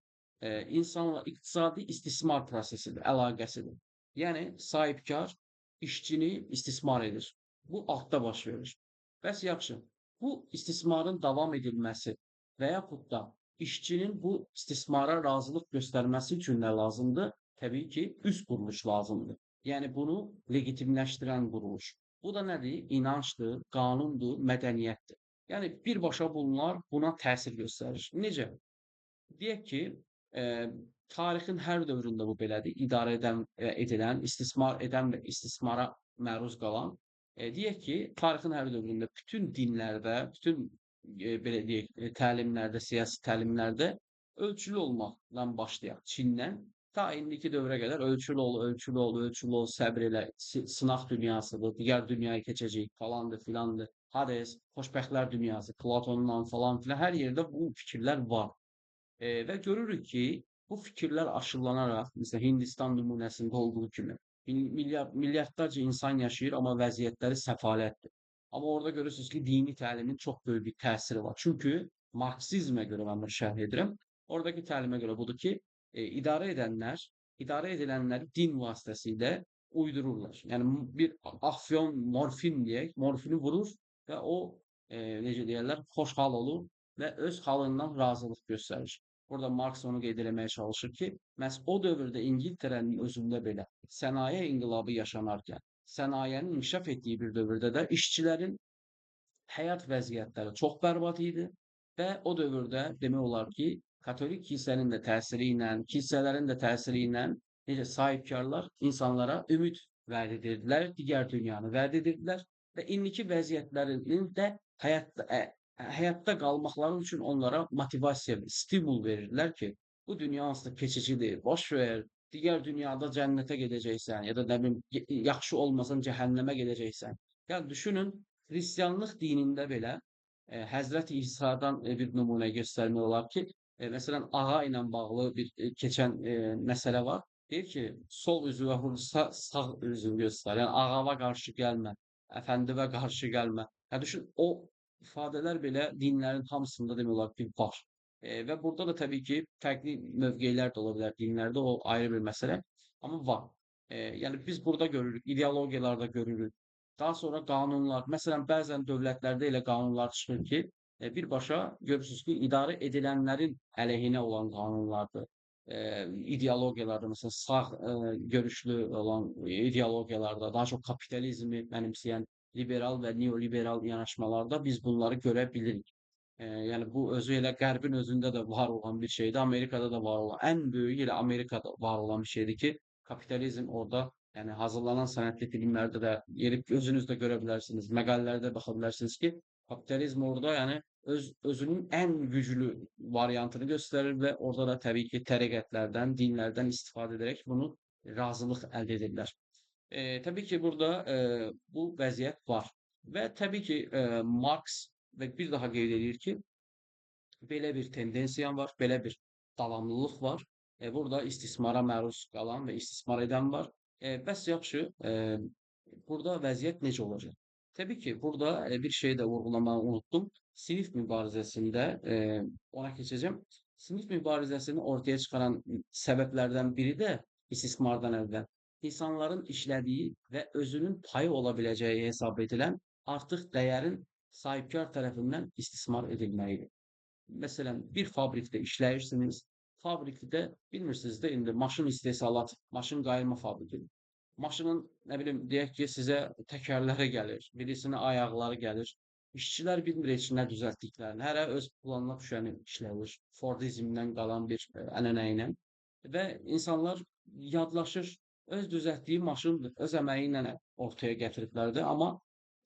Speaker 1: insanla iqtisadi istismar prosesidir, əlaqəsidir. Yəni sahibkar işçini istismar edir. Bu altda baş verir. Bəs yaxşı, bu istismarın davam edilməsi və yaxud da işçinin bu istismara razılıq göstərməsi üçün nə lazımdır? Təbii ki, üst quruluş lazımdır. Yəni bunu legitimləşdirən quruluş. Bu da nədir? İnancdır, qanundur, mədəniyyətdir. Yəni birbaşa bunlar buna təsir göstərir. Necə? Deyək ki, tarixin hər dövründə bu belədir. İdarə edilən, istismar edən və istismara məruz qalan. Deyək ki, tarixin hər dövründə bütün dinlərdə, bütün belə deyək, təlimlərdə, siyasi təlimlərdə ölçülü olmaqdan başlayaq. Çindən ta indiki dövrə qədər ölçülü ol, ölçülü ol, ölçülü ol, səbr elə, sınaq dünyasıdır, digər dünyaya keçəcək, falandır, filandır. Hades, xoşbəxtlər dünyası, Platondan falan filan hər yerdə bu fikirlər var. Və görürük ki, bu fikirlər aşılanaraq, məsələn, Hindistan nümunəsində olduğu kimi, milyardlarca insan yaşayır, amma vəziyyətləri səfalətdir. Amma orada görürsünüz ki, dini təlimin çox böyük bir təsiri var. Çünki Marksizmə görə mən bunu şərh edirəm. Oradakı təlimə görə budur ki, idarə edilənləri din vasitəsilə uydururlar. Yəni bir afyon, morfin deyək, morfini vurur və o necə deyirlər, xoşhal olur və öz halından razılıq göstərir. Burada Marks onu qeyd eləməyə çalışır ki, məhz o dövrdə İngiltərənin özündə belə sənaye inqilabı yaşanarkən, sənayenin inkişaf etdiyi bir dövrdə də işçilərin həyat vəziyyətləri çox bərbad idi və o dövrdə demək olar ki, katolik kilsənin də təsiri ilə, kilsələrin də təsiri ilə necə sahibkarlar insanlara ümid vəd edirdilər, digər dünyanı vəd edirdilər və indiki vəziyyətlərinin də həyatda qalmaqları üçün onlara motivasiya, stimul verirdilər ki, bu dünya onsuz da keçicidir, boş ver, digər dünyada cənnətə gedəcəksən ya da nə bilim yaxşı olmasan cəhənnəmə gedəcəksən. Yəni düşünün, xristianlıq dinində belə Həzrəti İsa'dan bir nümunə göstərmək olar ki, məsələn ağa ilə bağlı bir keçən məsələ var. Deyir ki, sol üzvə vursa sağ üzvünü göstər. Yəni ağava qarşı gəlmə, əfəndivə qarşı gəlmə. Yəni düşün, o ifadələr belə dinlərin hamısında demək olar ki, var. Və burada da təbii ki, fərqli mövqeylər də ola bilər dinlərdə, o ayrı bir məsələ. Amma var. Yəni biz burada görürük, ideologiyalarda görürük. Daha sonra qanunlar, məsələn, bəzən dövlətlərdə elə qanunlar çıxır ki, birbaşa görürsünüz ki, idarə edilənlərin əleyhinə olan qanunlardır. İdeologiyalarda, məsələn, sağ görüşlü olan ideologiyalarda, daha çox kapitalizmi mənimsəyən liberal və neoliberal yanaşmalarda biz bunları görə bilirik. Yəni bu özü elə Qərbin özündə də var olan bir şeydir, Amerikada da var olan, ən böyüyü elə Amerikada var olan bir şeydir ki, kapitalizm orada, yəni hazırlanan sənədli filmlərdə də gelib özünüz də görə bilərsiniz, məqalələrdə baxa bilərsiniz ki, kapitalizm orada yəni özünün ən güclü variantını göstərir və orada da təbii ki, təriqətlərdən, dinlərdən istifadə edərək bunu razılıq əldə edirlər. Təbii ki, burada bu vəziyyət var və təbii ki, Marks və bir daha qeyd edir ki, belə bir tendensiya var, belə bir davamlılıq var. Burada istismara məruz qalan və istismar edən var. Bəs yaxşı, burada vəziyyət necə olacaq? Təbii ki, burada bir şey də vurğulamağı unutdum. Sinif mübarizəsində ona keçəcəm. Sinif mübarizəsini ortaya çıxaran səbəblərdən biri də istismardan əvvəl insanların işlədiyi və özünün payı ola biləcəyi hesab edilən artıq dəyərin sahibkar tərəfindən istismar edilməyidir. Məsələn, bir fabrikdə işləyirsiniz, fabrikdə bilmirsiniz də indi maşın istehsalat, maşın qayırma fabrikidir. Maşının, nə bilim, deyək ki, sizə təkərləri gəlir, birisinə ayaqları gəlir. İşçilər bilmir heç nə düzəltdiklərini, hərə öz planına düşəni işləyir, Fordizmdən qalan bir ənənə ilə və insanlar yadlaşır, öz düzəltdiyi maşındır, öz əməyi ilə ortaya gətiriblər də, amma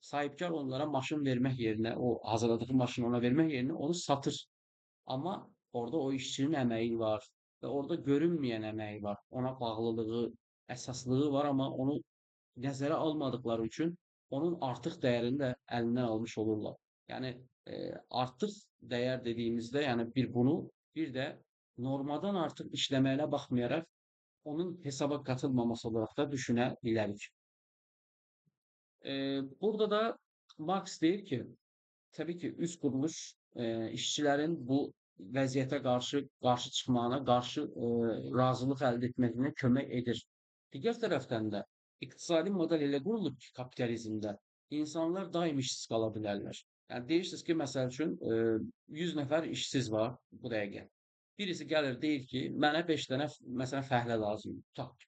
Speaker 1: sahibkar onlara maşın vermək yerinə, o hazırladığı maşını ona vermək yerinə onu satır. Amma orada o işçinin əməyi var, ve orada görünmeyen emeği var. Ona bağlılığı, əsaslığı var, amma onu nəzərə almadıkları üçün onun artıq dəyərini də əlindən almış olurlar. Yəni artıq dəyər dediyimizdə, yəni bunu bir də normadan artıq işləməyinə baxmayaraq onun hesaba qatılmaması olaraq da düşünə bilərik. Burada da Marx deyir ki, tabii ki üst kuruluş işçilerin bu vəziyyətə qarşı çıxmağına, qarşı razılıq əldə etməyinə kömək edir. Digər tərəfdən də iqtisadi model elə qurulub ki, kapitalizmdə insanlar daim işsiz qala bilərlər. Yəni deyirsiniz ki, məsəl üçün 100 nəfər işsiz var bu dəqiqə. Birisi gəlir deyir ki, mənə 5 dənə məsələn fəhlə lazımdır. Tutaq ki,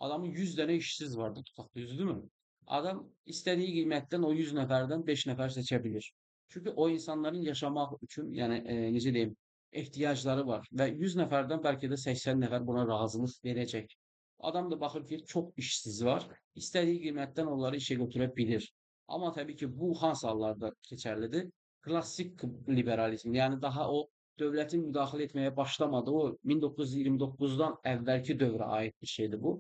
Speaker 1: adamın 100 dənə işsiz vardı, tutaq düzdürmü? Adam istediği qiymətdən o 100 nəfərdən 5 nəfər seçə bilir. Çünki o insanların yaşamaq üçün, yəni necə deyim, ehtiyacları var və 100 nəfərdən bəlkə də 80 nəfər buna razılıq verəcək. Adam da baxır ki, çox işsiz var, istədiyi qiymətdən onları işə götürə bilir. Amma təbii ki, bu hansı hallarda keçərlidir? Klassik liberalizm, yəni daha o dövlətin müdaxilə etməyə başlamadığı o 1929-dan əvvəlki dövrə aid bir şeydir bu.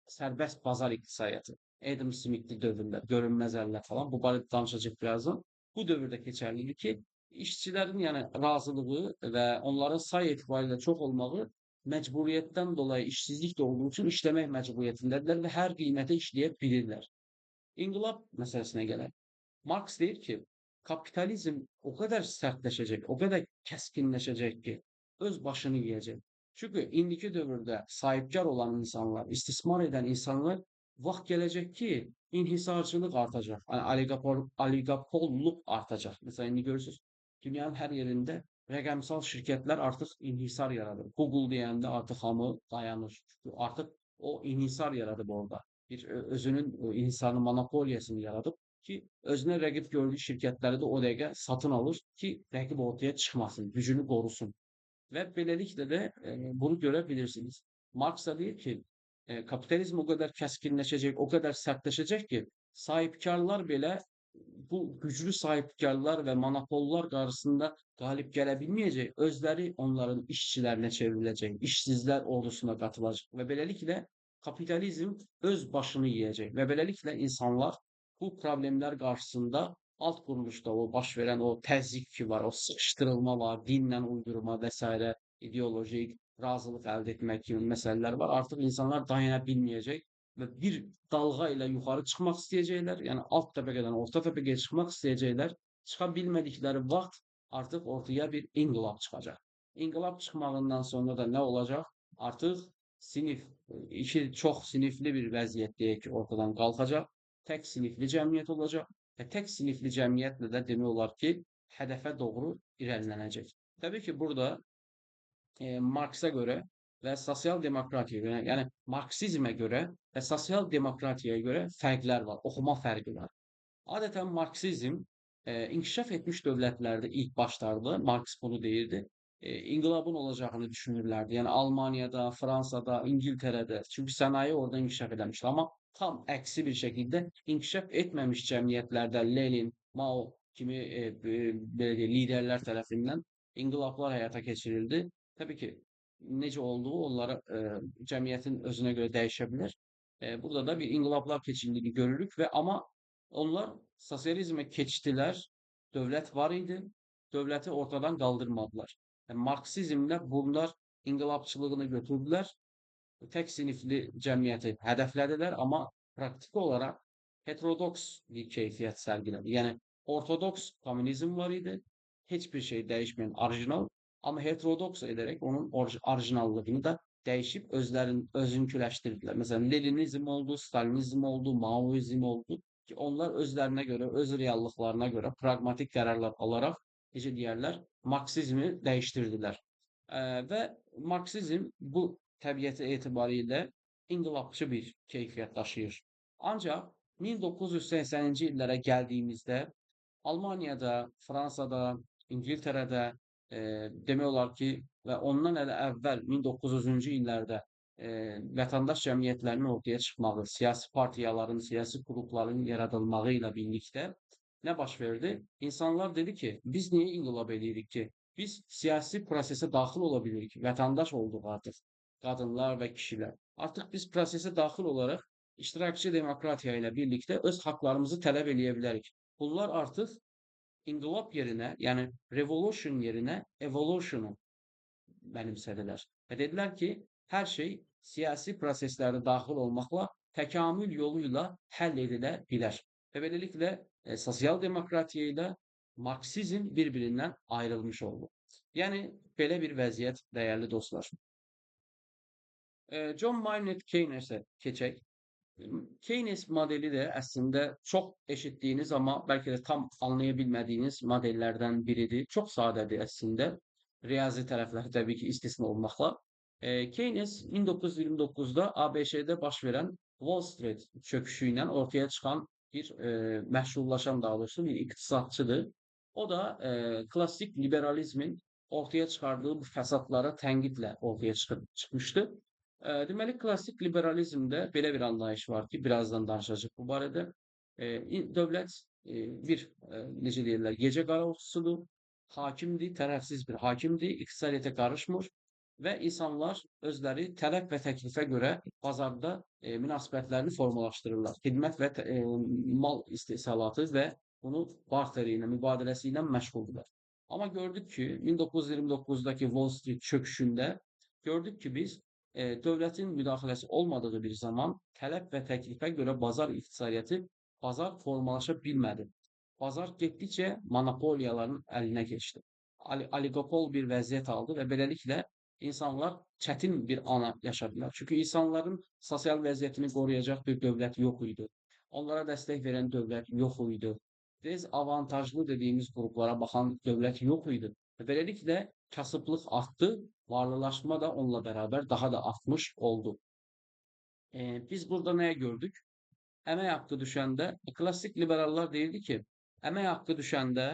Speaker 1: Sərbəst bazar iqtisadiyyatı. Adam Smith'li dövründə, görünməz əllər falan. Bu barədə danışacağıq birazdan. Bu dövrdə keçərlidir ki, işçilərin yəni razılığı və onların say etibarilə çox olmağı məcburiyyətdən dolayı işsizlik də olduğu üçün işləmək məcburiyyətindədirlər və hər qiymətə işləyə bilirlər. İnqilab məsələsinə gələk. Marx deyir ki, kapitalizm o kadar sertleşecek, o kadar keskinleşecek ki öz başını yiyecek. Çünkü indiki dövrdə sahipkar olan insanlar, istismar eden insanlar vaxt gələcək ki, inhisarçılıq artacaq. Yəni oligopolluk artacaq. Mesela indi görürsünüz, dünyanın hər yerində rəqəmsal şirkətlər artıq inhisar yaradır. Google deyəndə artıq hamı dayanır. Çünki artıq o inhisar yaradıb orada. Bir özünün inhisarını, monopoliyasını yaradıb ki, özünə rəqib gördüyü şirkətləri də o dəqiqə satın alır ki, rəqib ortaya çıxmasın, gücünü qorusun. Və beləliklə də bunu görə bilirsiniz. Marx da deyir ki, kapitalizm o kadar keskinleşecek, o kadar sertleşecek ki sahipkarlar bile bu güclü sahipkarlar ve monopollar karşısında galip gelebilmeyecek. Özleri onların işçilerine çevrilecek, işsizler ordusuna katılacak ve böylelikle kapitalizm öz başını yiyecek ve böylelikle insanlar bu problemler karşısında alt kuruluşta o baş veren o təzyiq var, o sıkıştırılma var, dinle uydurma vesaire, ideolojik razılıq əldə etmək kimi məsələlər var. Artıq insanlar dayana bilməyəcək və bir dalğa ilə yuxarı çıxmaq istəyəcəklər. Yəni alt təbəqədən orta təbəqəyə çıxmaq istəyəcəklər. Çıxa bilmədikləri vaxt artıq ortaya bir inqilab çıxacaq. İnqilab çıxmağından sonra da nə olacaq? Artıq sinif, çox sinifli bir vəziyyət deyək ki, ortadan qalxacaq. Tək sinifli cəmiyyət olacaq və tək sinifli cəmiyyətlə də demək olar ki, hədəfə doğru irəlilənəcək. Təbii ki, burada Marx'a göre ve sosyal demokratiye göre, yani Marksizme göre ve sosyal demokratiye göre fərqlər var, oxuma fərqi var. Adətən Marksizm inkişaf etmiş dövlətlərdə ilk başlarda Marx bunu deyirdi. İnqilabın olacağını düşünürlerdi. Yani Almanya'da, Fransa'da, İngiltere'de. Çünkü sanayi orada inkişaf edemişti. Ama tam əksi bir şekilde inkişaf etmemiş cəmiyyətlərdə Lenin, Mao kimi belə liderlər tərəfindən inqilablar həyata keçirildi. Tabii ki necə olduğu onlara cəmiyyətin özünə görə dəyişə bilər. Burada da bir inqilablar keçirdiyini görürük və amma onlar sosializmə keçdilər. Dövlət var idi. Dövləti ortadan qaldırmadılar. Yəni Marksizmlə bunlar inqilabçılığını götürdülər. Tek sinifli cəmiyyəti hədəflədilər, amma praktiki olarak heterodoks bir keyfiyyət sərgilədi. Yəni ortodoks komünizm var idi. Heç bir şey dəyişməyən orijinal, amma heterodoks edərək onun orijinallığını da dəyişib özünküləşdirdilər. Məsələn, Leninizm oldu, Stalinizm oldu, Maoizm oldu ki, onlar özlərinə görə, öz reallıqlarına görə pragmatik qərarlar alaraq, necə deyərlər, Marksizmi dəyişdirdilər. Və Marksizm bu təbiəti etibarilə inqilabçı bir keyfiyyət daşıyır. Ancaq 1980-ci illərə gəldiyimizdə Almaniyada, Fransada, İngiltərədə demək olar ki, və ondan elə əvvəl 1900-cü illərdə vətəndaş cəmiyyətlərinin ortaya çıxmağı, siyasi partiyaların, siyasi qrupların yaradılmağı ilə birlikdə nə baş verdi? İnsanlar dedi ki, biz niyə inqilab edirik ki? Biz siyasi prosese daxil ola bilirik. Vətəndaş olduq artıq. Qadınlar və kişilər. Artıq biz prosesə daxil olaraq iştirakçı demokratiya ilə birlikdə öz haqlarımızı tələb eləyə bilərik. Bunlar artıq inqilab yerinə, yəni revolution yerinə evolutionu mənimsədilər. Və dedilər ki, hər şey siyasi proseslərdə daxil olmaqla təkamül yolu ilə həll edilə bilər. Və beləliklə sosial demokratiya ilə Marksizm bir-birindən ayrılmış oldu. Yəni belə bir vəziyyət, dəyərli dostlar. John Maynard Keynes'e keçək. Keynes modeli də əslində çox eşitdiyiniz, amma bəlkə də tam anlaya bilmədiyiniz modellərdən biridir. Çox sadədir əslində. Riyazi tərəfləri təbii ki, istisna olmaqla. Keynes 1929-da ABŞ-də baş verən Wall Street çöküşü ilə ortaya çıxan bir məşhurlaşan, daha doğrusu bir iqtisadçıdır. O da klassik liberalizmin ortaya çıxardığı bu fəsadlara tənqidlə ortaya çıxmışdı. Deməli, klassik liberalizmdə belə bir anlayış var ki, birazdan danışacağıq bu barədə. Dövlət bir, necə deyirlər, gecə qaravulçusudur, hakimdir, tərəfsiz bir hakimdir, iqtisadiyyata qarışmır və insanlar özləri tələb və təklifə görə bazarda münasibətlərini formalaşdırırlar. Xidmət və mal istehsalatı və bunu barteri ilə, mübadiləsi ilə məşğuldurlar. Amma gördük ki, 1929-daki Wall Street çöküşündə gördük ki, biz dövlətin müdaxiləsi olmadığı bir zaman tələb və təklifə görə bazar iqtisadiyyatı bazar formalaşa bilmədi. Bazar getdikcə monopoliyaların əlinə keçdi. Oligopol bir vəziyyət aldı və beləliklə insanlar çətin bir ana yaşadılar. Çünki insanların sosial vəziyyətini qoruyacaq bir dövlət yox idi. Onlara dəstək verən dövlət yox idi. Dezavantajlı dediyimiz qruplara baxan dövlət yox idi. Beləliklə kasıblıq artdı, varlılaşma da onunla bərabər daha da artmış oldu. Biz burada nəyə gördük? Əmək haqqı düşəndə klassik liberallar deyirdi ki, əmək haqqı düşəndə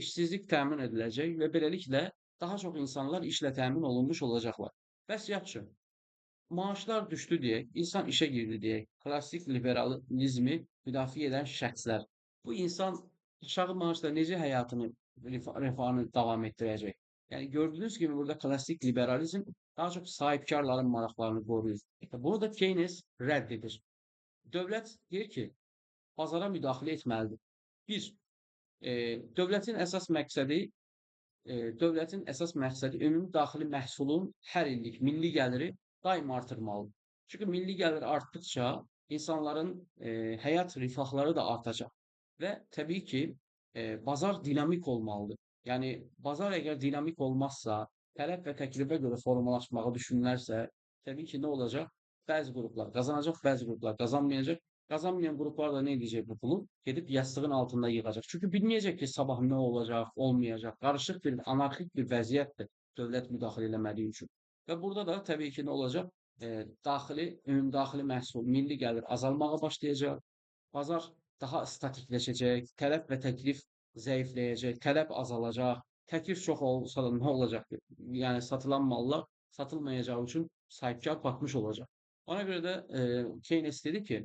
Speaker 1: işsizlik təmin ediləcək və beləliklə daha çox insanlar işlə təmin olunmuş olacaqlar. Bəs yaxşı, maaşlar düşdü deyək, insan işə girdi deyək. Klassik liberalizmi müdafiə edən şəxslər. Bu insan aşağı maaşla necə həyatını, refahını davam etdirəcək? Yəni gördüyünüz kimi burada klassik liberalizm daha çox sahibkarların maraqlarını qoruyur. Bunu da Keynes rədd edir. Dövlət deyir ki, bazara müdaxilə etməlidir. Bir, dövlətin əsas məqsədi ümumi daxili məhsulun hər illik milli gəliri daim artırmalıdır. Çünki milli gəlir artdıkça insanların həyat rifahları da artacaq. Və təbii ki, bazar dinamik olmalıdır. Yəni bazar əgər dinamik olmazsa, tələb və təklifə görə formalaşmağı düşünürlərsə, təbii ki, nə olacaq? Bəzi qruplar qazanacaq, bəzi qruplar qazanmayacaq. Qazanmayan qruplar da nə edəcək bu pulu? Gedib yastığın altında yığacaq. Çünki bilməyəcək ki, sabah nə olacaq, olmayacaq. Qarışıq bir, anarxik bir vəziyyətdir dövlət müdaxilə eləmədiyi üçün. Və burada da təbii ki, nə olacaq? Ümumdaxili məhsul, milli gəlir azalmağa başlayacaq. Bazar daha statikləşəcək, tələb və təklif zəifləyəcək, tələb azalacaq, təklif çox olsa da nə olacaq? Yəni satılan mallar satılmayacağı üçün sahibkar batmış olacaq. Ona görə də Keynes dedi ki,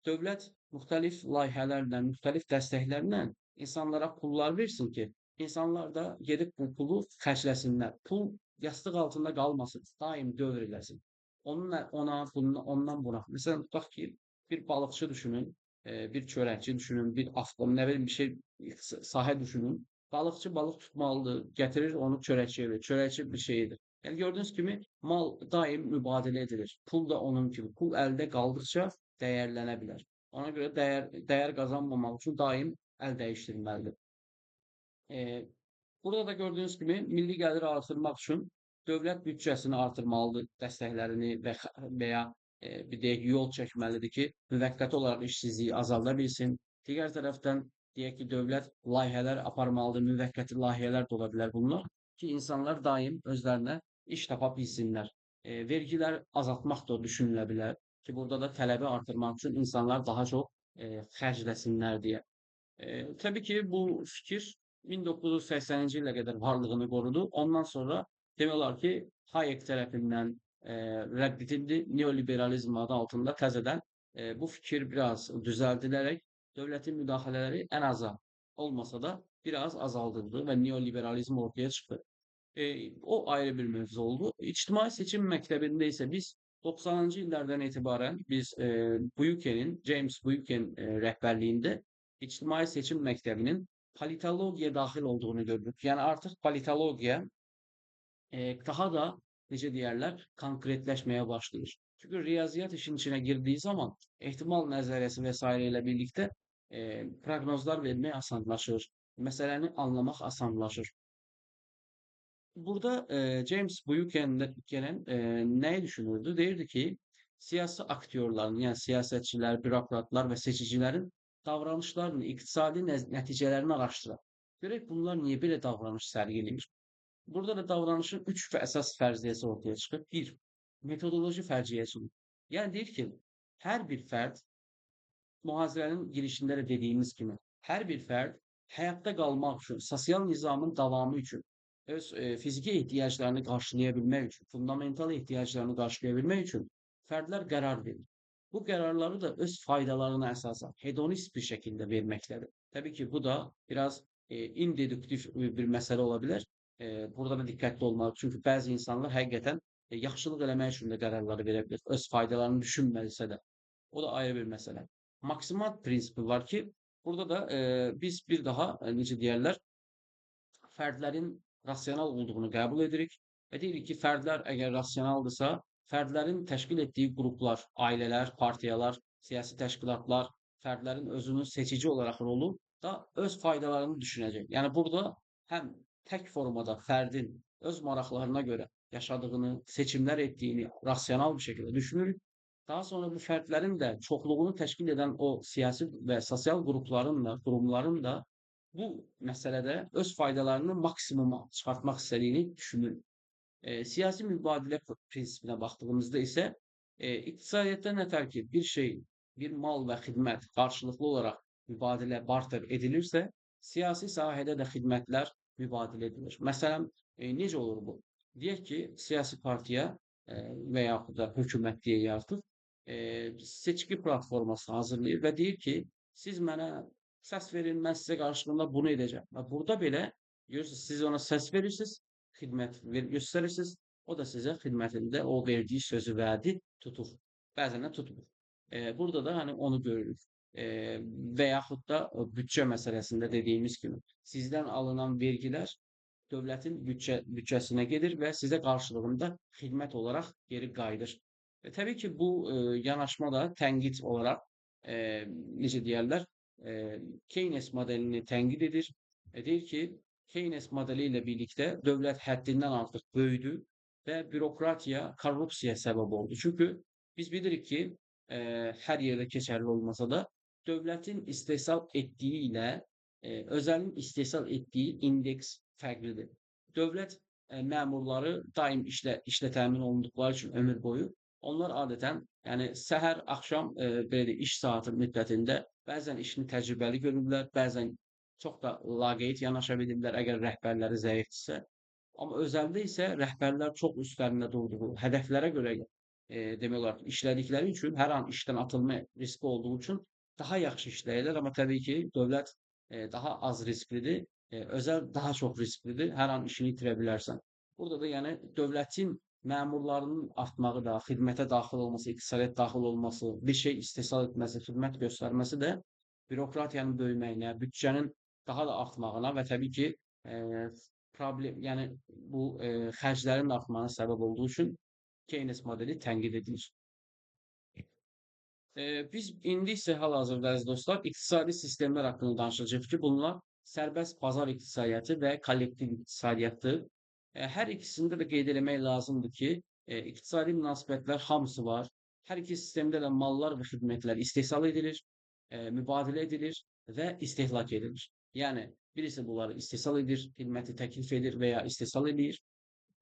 Speaker 1: dövlət müxtəlif layihələrlə, müxtəlif dəstəklərlə insanlara pullar versin ki, insanlar da gedib bu pulu xərcləsinlər. Pul yastıq altında qalmasın, daim dövr eləsin. Ondan buna. Məsələn, tutaq ki, bir balıqçı düşünün, bir çörəkçi düşünün, bir nə bilim bir şey sahə düşünün. Balıqçı balıq tutmalıdır, gətirir onu çörəkçiyə verir. Çörəkçi bir şeydir. Yəni gördüyünüz kimi mal daim mübadilə edilir. Pul da onun kimi. Pul əldə qaldıqca dəyərlənə bilər. Ona görə dəyər qazanmamaq üçün daim əl dəyişdirməlidir. Burada da gördüyünüz kimi milli gəliri artırmaq üçün dövlət büdcəsini artırmalıdır, dəstəklərini və ya bir deyək yol çəkməlidir ki, müvəqqəti olaraq işsizliyi azalda bilsin. Digər tərəfdən deyək ki, dövlət layihələr aparmalıdır, müvəqqəti layihələr də ola bilər bunlar ki, insanlar daim özlərinə iş tapa bilsinlər. Vergilər azaltmaq da düşünülə bilər ki, burada da tələbi artırmaq üçün insanlar daha çox xərcləsinlər deyə. Təbii ki, bu fikir 1980-ci ilə qədər varlığını qorudu. Ondan sonra demək olar ki, Hayek tərəfindən rədd edildi. Neoliberalizm adı altında təzədən bu fikir biraz düzəldilərək dövlətin müdaxilələri ən aza olmasa da biraz azaldıldı və neoliberalizm ortaya çıxdı. O ayrı bir mevzu oldu. İçtimai seçim mektebinde ise biz 90'lı illerden itibaren biz James Buchanan rehberliğinde içtimai seçim mektebinin politologiye dahil olduğunu gördük. Yani artık politologiya daha da necə deyərlər, konkretləşməyə başlayır. Çünkü riyaziyat işin içine girdiği zaman ihtimal nəzəriyyəsi vesaire ile birlikte prognozlar vermək asanlaşır, məsələni anlamaq asanlaşır. Burada James Buchanan neyi düşünürdü? Derdi ki siyasi aktörlerin yani siyasetçiler, bürokratlar ve seçicilerin davranışlarını, iktisadi nəticələrini araştırar. Görək bunlar niye belə davranış sərgiləyir? Burada da davranışın üç əsas fərziyyəsi ortaya çıxır. Bir, metodoloji fərziyyəsi. Yani deyir ki, hər bir fərd mühazirənin girişində də dediyimiz kimi, hər bir fərd həyatda qalmaq üçün, sosial nizamın davamı üçün, öz fiziki ehtiyaclarını qarşılaya bilmək üçün, fundamental ehtiyaclarını qarşılaya bilmək üçün fərdlər qərar verir. Bu qərarları da öz faydalarına əsasən hedonist bir şəkildə verməklədir. Təbii ki, bu da biraz indeduktiv bir məsələ ola bilər. Burada da diqqətli olmalı. Çünki bəzi insanlar həqiqətən yaxşılıq eləmək üçün də qərarları verə bilər. Öz faydalarını düşünməsə də. O da ayrı bir məsələ. Maksimal prinsipi var ki, burada da biz bir daha necə deyərlər, fərdlərin rasional olduğunu qəbul edirik və deyirik ki, fərdlər əgər rasionaldırsa, fərdlərin təşkil etdiyi qruplar, ailələr, partiyalar, siyasi təşkilatlar, fərdlərin özünün seçici olaraq rolu da öz faydalarını düşünəcək. Yəni burada həm tək formada fərdin öz maraqlarına görə yaşadığını, seçimlər etdiyini rasional bir şəkildə düşünürük. Daha sonra bu fərdlərin də çoxluğunu təşkil edən o siyasi və sosial qurumların da bu məsələdə öz faydalarını maksimuma çıxartmaq istədiyini düşünürük. Siyasi mübadilə prinsipinə baxdığımızda isə iqtisadiyyatda nətər ki bir şey, bir mal və xidmət qarşılıqlı olaraq mübadilə, barter edilirsə, siyasi sahədə də xidmətlər mübadilə edilir. Məsələn, necə olur bu? Deyək ki, siyasi partiya və yaxud da hökumət deyək artıq seçki platforması hazırlayır və deyir ki, siz mənə səs verin, mən sizə qarşılığında bunu edəcəm. Və burada belə görürsünüz, siz ona səs verirsiniz, göstərirsiniz, o da sizə xidmətində o verdiyi sözü, vədi tutur. Bəzən də tutmur. Burada da hani onu görürük. Və yaxud da bütçə məsələsində dediyimiz kimi sizdən alınan vergilər dövlətin bütçəsinə gedir və sizə qarşılığında xidmət olaraq geri qayıdır. Təbii ki, bu yanaşma da tənqid olaraq necə deyərlər, Keynes modelini tənqid edir. Deyir ki, Keynes modeli ilə birlikdə dövlət həddindən artıq böyüdü və bürokratiya, korrupsiya səbəb oldu. Çünki biz bilirik ki, hər yerdə keçərli olmasa da dövlətin istehsal etdiyi ilə özəlin istehsal etdiyi indeks fərqlidir. Dövlət məmurları daim işlə təmin olunduqları üçün ömür boyu onlar adətən yəni səhər, axşam belə iş saatı müddətində bəzən işini təcrübəli görürlər, bəzən çox da laqeyd yanaşa bilirlər əgər rəhbərləri zəifdirsə. Amma özəldə isə rəhbərlər çox üstlərində durduğu, hədəflərə görə demək olar ki, işlədikləri üçün hər an işdən atılma riski olduğu üçün daha yaxşı işləyirlər. Amma təbii ki, dövlət daha az risklidir, özəl daha çox risklidir. Hər an işini itirə bilərsən. Burada da yəni dövlətin məmurlarının artmağı da, xidmətə daxil olması, iqtisadiyyat daxil olması, bir şey istehsal etməsi, xidmət göstərməsi də bürokratiyanın böyüməyinə, bütçənin daha da artmağına və təbii ki, problem, yəni bu xərclərin artmağına səbəb olduğu üçün Keynes modeli tənqid edilir. Biz indi isə hal-hazırda əziz dostlar iqtisadi sistemlər haqqında danışacağıq ki, bunlar sərbəst bazar iqtisadiyyatı və kollektiv iqtisadiyyatdır. Hər ikisində də qeyd eləmək lazımdır ki, iqtisadi münasibətlər hamısı var. Hər iki sistemdə də mallar və xidmətlər istehsal edilir, mübadilə edilir və istehlak edilir. Yəni birisi bunları istehsal edir, xidməti təklif edir və ya istehsal edir.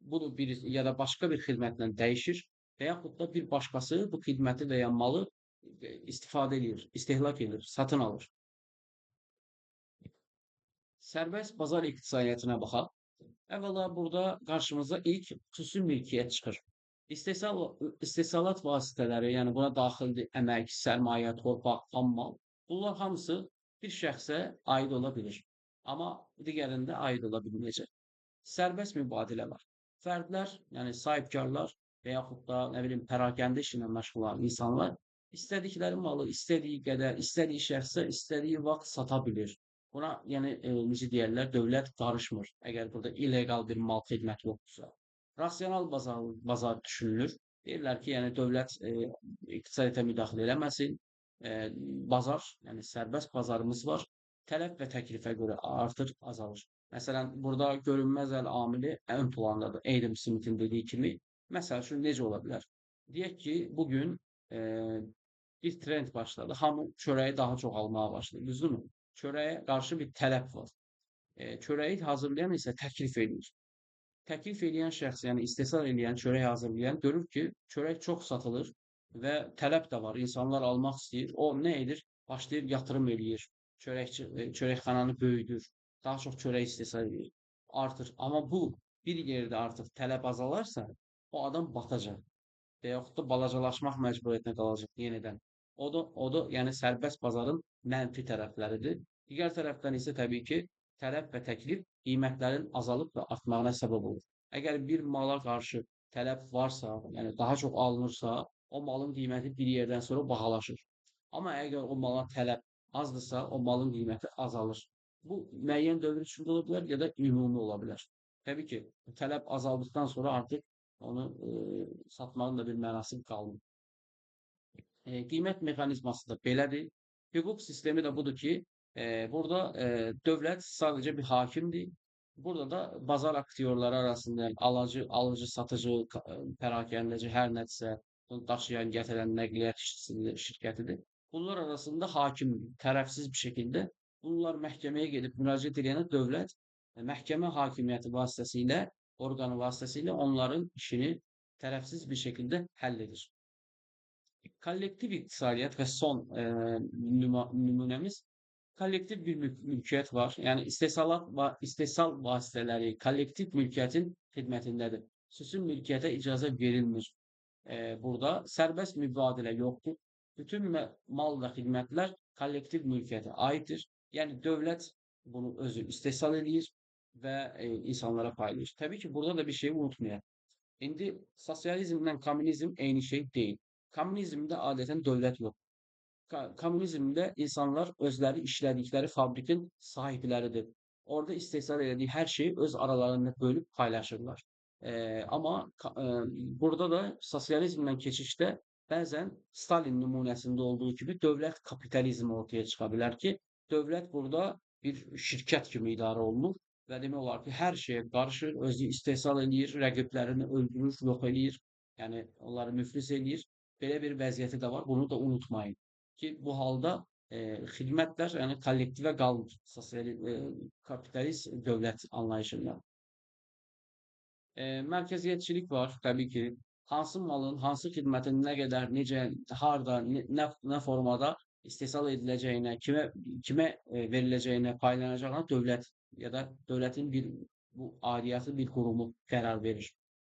Speaker 1: Bunu bir ya da başqa bir xidmətlə dəyişir və yaxud da bir başqası bu xidməti və ya malı istifadə edir, istehlak edir, satın alır. Sərbəst bazar iqtisadiyyatına baxaq. Əvvəla burada qarşımıza ilk xüsusi mülkiyyət çıxır. İstehsalat vasitələri, yəni buna daxildir əmək, sərmayə, torpaq, xam mal. Bunlar hamısı bir şəxsə aid ola bilir. Amma digərində aid ola bilməyəcək. Sərbəst mübadilə var. Fərdlər, yəni sahibkarlar və yaxud da nə bilim pərakəndə işlə məşğul olan insanlar istədikləri malı istədiyi qədər, istədiyi şəxsə, istədiyi vaxt sata bilir. Buna yəni necə deyərlər, dövlət qarışmır. Əgər burada illegal bir mal xidmət yoxdursa. Rasional bazar düşünülür. Deyirlər ki, yəni dövlət iqtisadiyyata müdaxilə eləməsin. E, Bazar, yəni sərbəst bazarımız var. Tələb və təklifə görə artır, azalır. Məsələn, burada görünməz əl amili ön plandadır. Adam Smith'in dediyi kimi. Məsəl üçün necə ola bilər? Deyək ki, bugün e, bir trend başladı. Hamı çörəyi daha çox almağa başladı. Düzdürmü? Çörəyə qarşı bir tələb var. Çörəyi hazırlayan isə təklif edir. Təklif edən şəxs, yəni istehsal edən, çörək hazırlayan görür ki, çörək çox satılır və tələb də var. İnsanlar almaq istəyir. O nə edir? Başlayır yatırım eləyir. Çörəkxananı böyüdür. Daha çox çörək istehsal edir. Artır. Amma bu bir yerdə artıq tələb azalarsa, o adam batacaq və yaxud da balacalaşmaq məcburiyyətinə qalacaq yenidən. O da yəni sərbəst bazarın mənfi tərəfləridir. Digər tərəfdən isə təbii ki, tələb və təklif qiymətlərin azalıb və artmağına səbəb olur. Əgər bir mala qarşı tələb varsa, yəni daha çox alınırsa, o malın qiyməti bir yerdən sonra bahalaşır. Amma əgər o mala tələb azdırsa, o malın qiyməti azalır. Bu müəyyən dövr içində ola bilər ya da ümumi ola bilər. Təbii ki, tələb azaldıktan sonra artıq onu satmağın da bir mənası qalmır. Qiymət mexanizması da belədir. Hüquq sistemi də budur ki, burada dövlət sadəcə bir hakimdir. Burada da bazar aktyorları arasında yəni alıcı, satıcı, pərakəndəci hər nədirsə, bunu daşıyan, gətirən nəqliyyat şirkətidir. Bunlar arasında hakim tərəfsiz bir şəkildə bunlar məhkəməyə gedib müraciət edəndə dövlət məhkəmə hakimiyyəti vasitəsilə, orqanı vasitəsilə onların işini tərəfsiz bir şəkildə həll edir. Kollektiv iqtisadiyyat və son nümunəmiz kollektiv bir mülkiyyət var. Yəni istehsal vasitələri kollektiv mülkiyyətin xidmətindədir. Xüsusi mülkiyyətə icazə verilmir. Burada sərbəst mübadilə yoxdur. Bütün mal və xidmətlər kollektiv mülkiyyətə aiddir. Yəni dövlət bunu özü istehsal edir və insanlara paylayır. Təbii ki, burada da bir şey unutmayaq. İndi sosializmlə kommunizm eyni şey deyil. Kommunizmdə adətən dövlət yox. Komünizmdə insanlar özləri işlədikləri fabrikin sahibləridir. Orada istehsal etdiyi hər şeyi öz aralarında bölüb paylaşırlar. Amma burada da sosializmdən keçişdə bəzən Stalin nümunəsində olduğu kimi dövlət kapitalizmi ortaya çıxa bilər ki, dövlət burada bir şirkət kimi idarə olunur və demək olar ki, hər şeyə qarışır, özü istehsal edir, rəqiblərini öldürür, yox edir, yəni onları müflis edir. Belə bir vəziyyəti də var, bunu da unutmayın ki, bu halda xidmətlər yəni kollektivə qalmır kapitalist dövlət anlayışında. Mərkəziyyətçilik var, təbii ki. Hansı malın, hansı xidmətin nə qədər, necə, harda, nə formada istehsal ediləcəyinə, kimə veriləcəyinə, paylanacağına dövlət ya da dövlətin bu aidiyyatı bir qurumu qərar verir.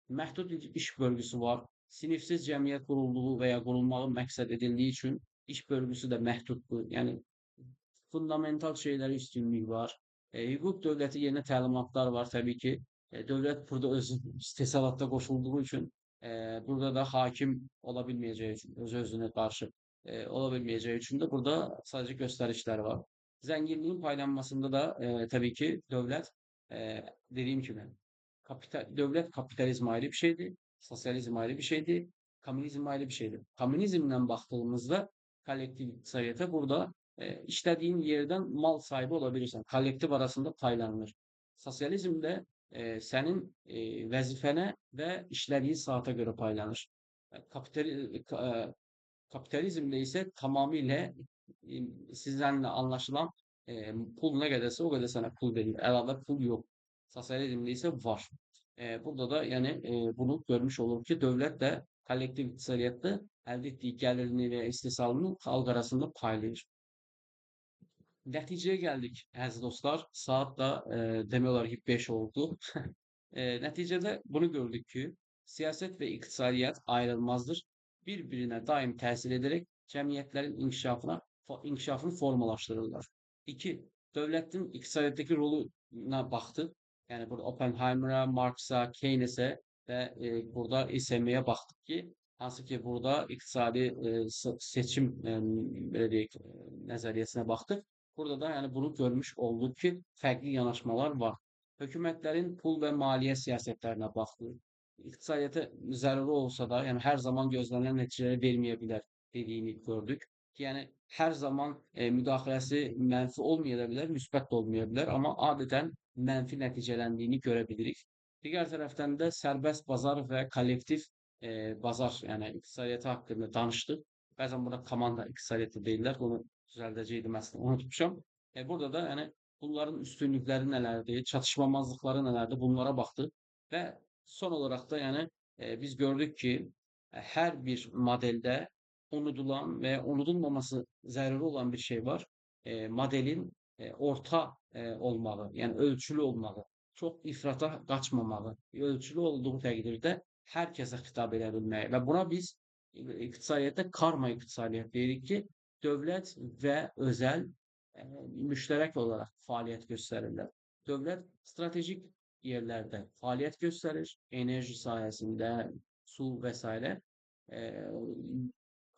Speaker 1: Məhdud iş bölgüsü var. Sinifsiz cəmiyyət qurulduğu və ya qurulmağı məqsəd edildiyi üçün iş bölgüsü də məhduddur. Yəni fundamental şeylərə üstünlük var. Hüquq dövləti yerinə təlimatlar var təbii ki. Dövlət burada öz istehsalatda qoşulduğu üçün burada da hakim ola bilməyəcəyi üçün, öz-özünə qarşı ola bilməyəcəyi üçün də burada sadəcə göstərişlər var. Zənginliyin paylanmasında da təbii ki, dövlət dediyim kimi dövlət kapitalizm ayrı bir şeydir, sosializm ayrı bir şeydir, komünizm ayrı bir şeydir. Komünizmlə baxdığımızda kollektiv iqtisadiyyata burada işlədiyin yerdən mal sahibi ola bilirsən. Kollektiv arasında paylanılır. Sosializmdə sənin vəzifənə və işlədiyin saata görə paylanır. Kapitalizmdə isə tamamilə sizlərlə anlaşılan pul nə qədərsə o qədər sənə pul verir. Əlavə pul yox. Sosializmdə isə var. Burada da yəni bunu görmüş olur ki, dövlət də kollektiv iqtisadiyyatda əldə etdiyi gəlirini və istehsalını xalq arasında paylayır. Nəticəyə gəldik, əziz dostlar. Saat da demək olar ki, 5 oldu. Nəticədə bunu gördük ki, siyasət və iqtisadiyyat ayrılmazdır. Bir-birinə daim təsir edərək cəmiyyətlərin inkişafını formalaşdırırlar. 2. Dövlətin iqtisadiyyatdakı roluna baxdıq. Yani burada Oppenheimer'a, Marx'a, Keynes'e ve burada İSM'ye baktık ki hansı ki burada iktisadi seçim belə deyək, nəzəriyyəsinə baxdıq. Burada da yani bunu görmüş olduk ki farklı yanaşmalar var. Hükümetlerin pul ve maliye siyasetlerine baxdıq. İqtisadiyyata zəruri olsa da, yani her zaman gözlenen neticeleri vermeyebilir dediğini gördük. Yani her zaman müdahalesi menfi olmayabilir, müsbət də olmayabilir ama adeten menfi nəticələndiğini görebiliriz. Diğer taraftan da serbest bazar ve kolektif bazar yani iqtisadiyyatı hakkında danıştık. Bəzən burada komanda iqtisadiyyatı deyirlər. Bunu düzəldəcəydim əslində unutmuşam. Burada da yani bunların üstünlükleri nelerdi, çatışmamazlıkları nelerdi bunlara baktık. Ve son olarak da yani biz gördük ki her bir modelde unutulan ve unutulmaması zararı olan bir şey var. Modelin orta olmalı, yani ölçülü olmalı. Çok ifrata kaçmamalı. Ölçülü olduğu təqdirdə hər kəsə xitab edə bilməyi və buna biz iqtisadiyyatda karma iqtisadiyyat deyirik ki, dövlət və özəl müştərək olaraq fəaliyyət göstərirlər. Dövlət stratejik yerlərdə fəaliyyət göstərir, enerji sahəsində, su vesaire. Eee,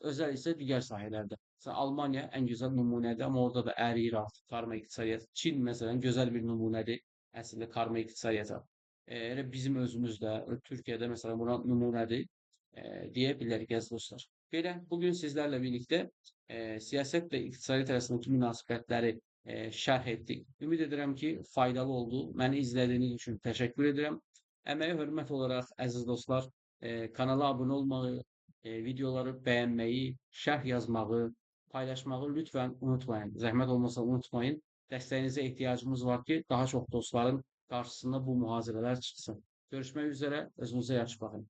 Speaker 1: özel ise diğer sahilerde. Mesela Almanya en güzel numunedir ama orada da eriyir artık karma iqtisadiyyat. Çin mesela güzel bir numunedir aslında karma iqtisadiyyata. Bizim özümüzde Türkiye'de mesela buna numunedir diyebiliriz gəz dostlar. Belə bugün sizlerle birlikte siyaset ve iqtisadiyyat arasındaki münasibətləri şərh etdik. Ümid edirəm ki, faydalı oldu. Məni izlədiyiniz üçün təşəkkür edirəm. Əməyə hörmət olaraq əziz dostlar, kanala abunə olmağı, videoları beğenmeyi, şərh yazmağı, paylaşmağı lütfen unutmayın. Zəhmət olmasa unutmayın. Dəstəyinizə ihtiyacımız var ki, daha çok dostların karşısında bu muhazireler çıksın. Görüşmek üzere. Özünüze yaxşı baxın.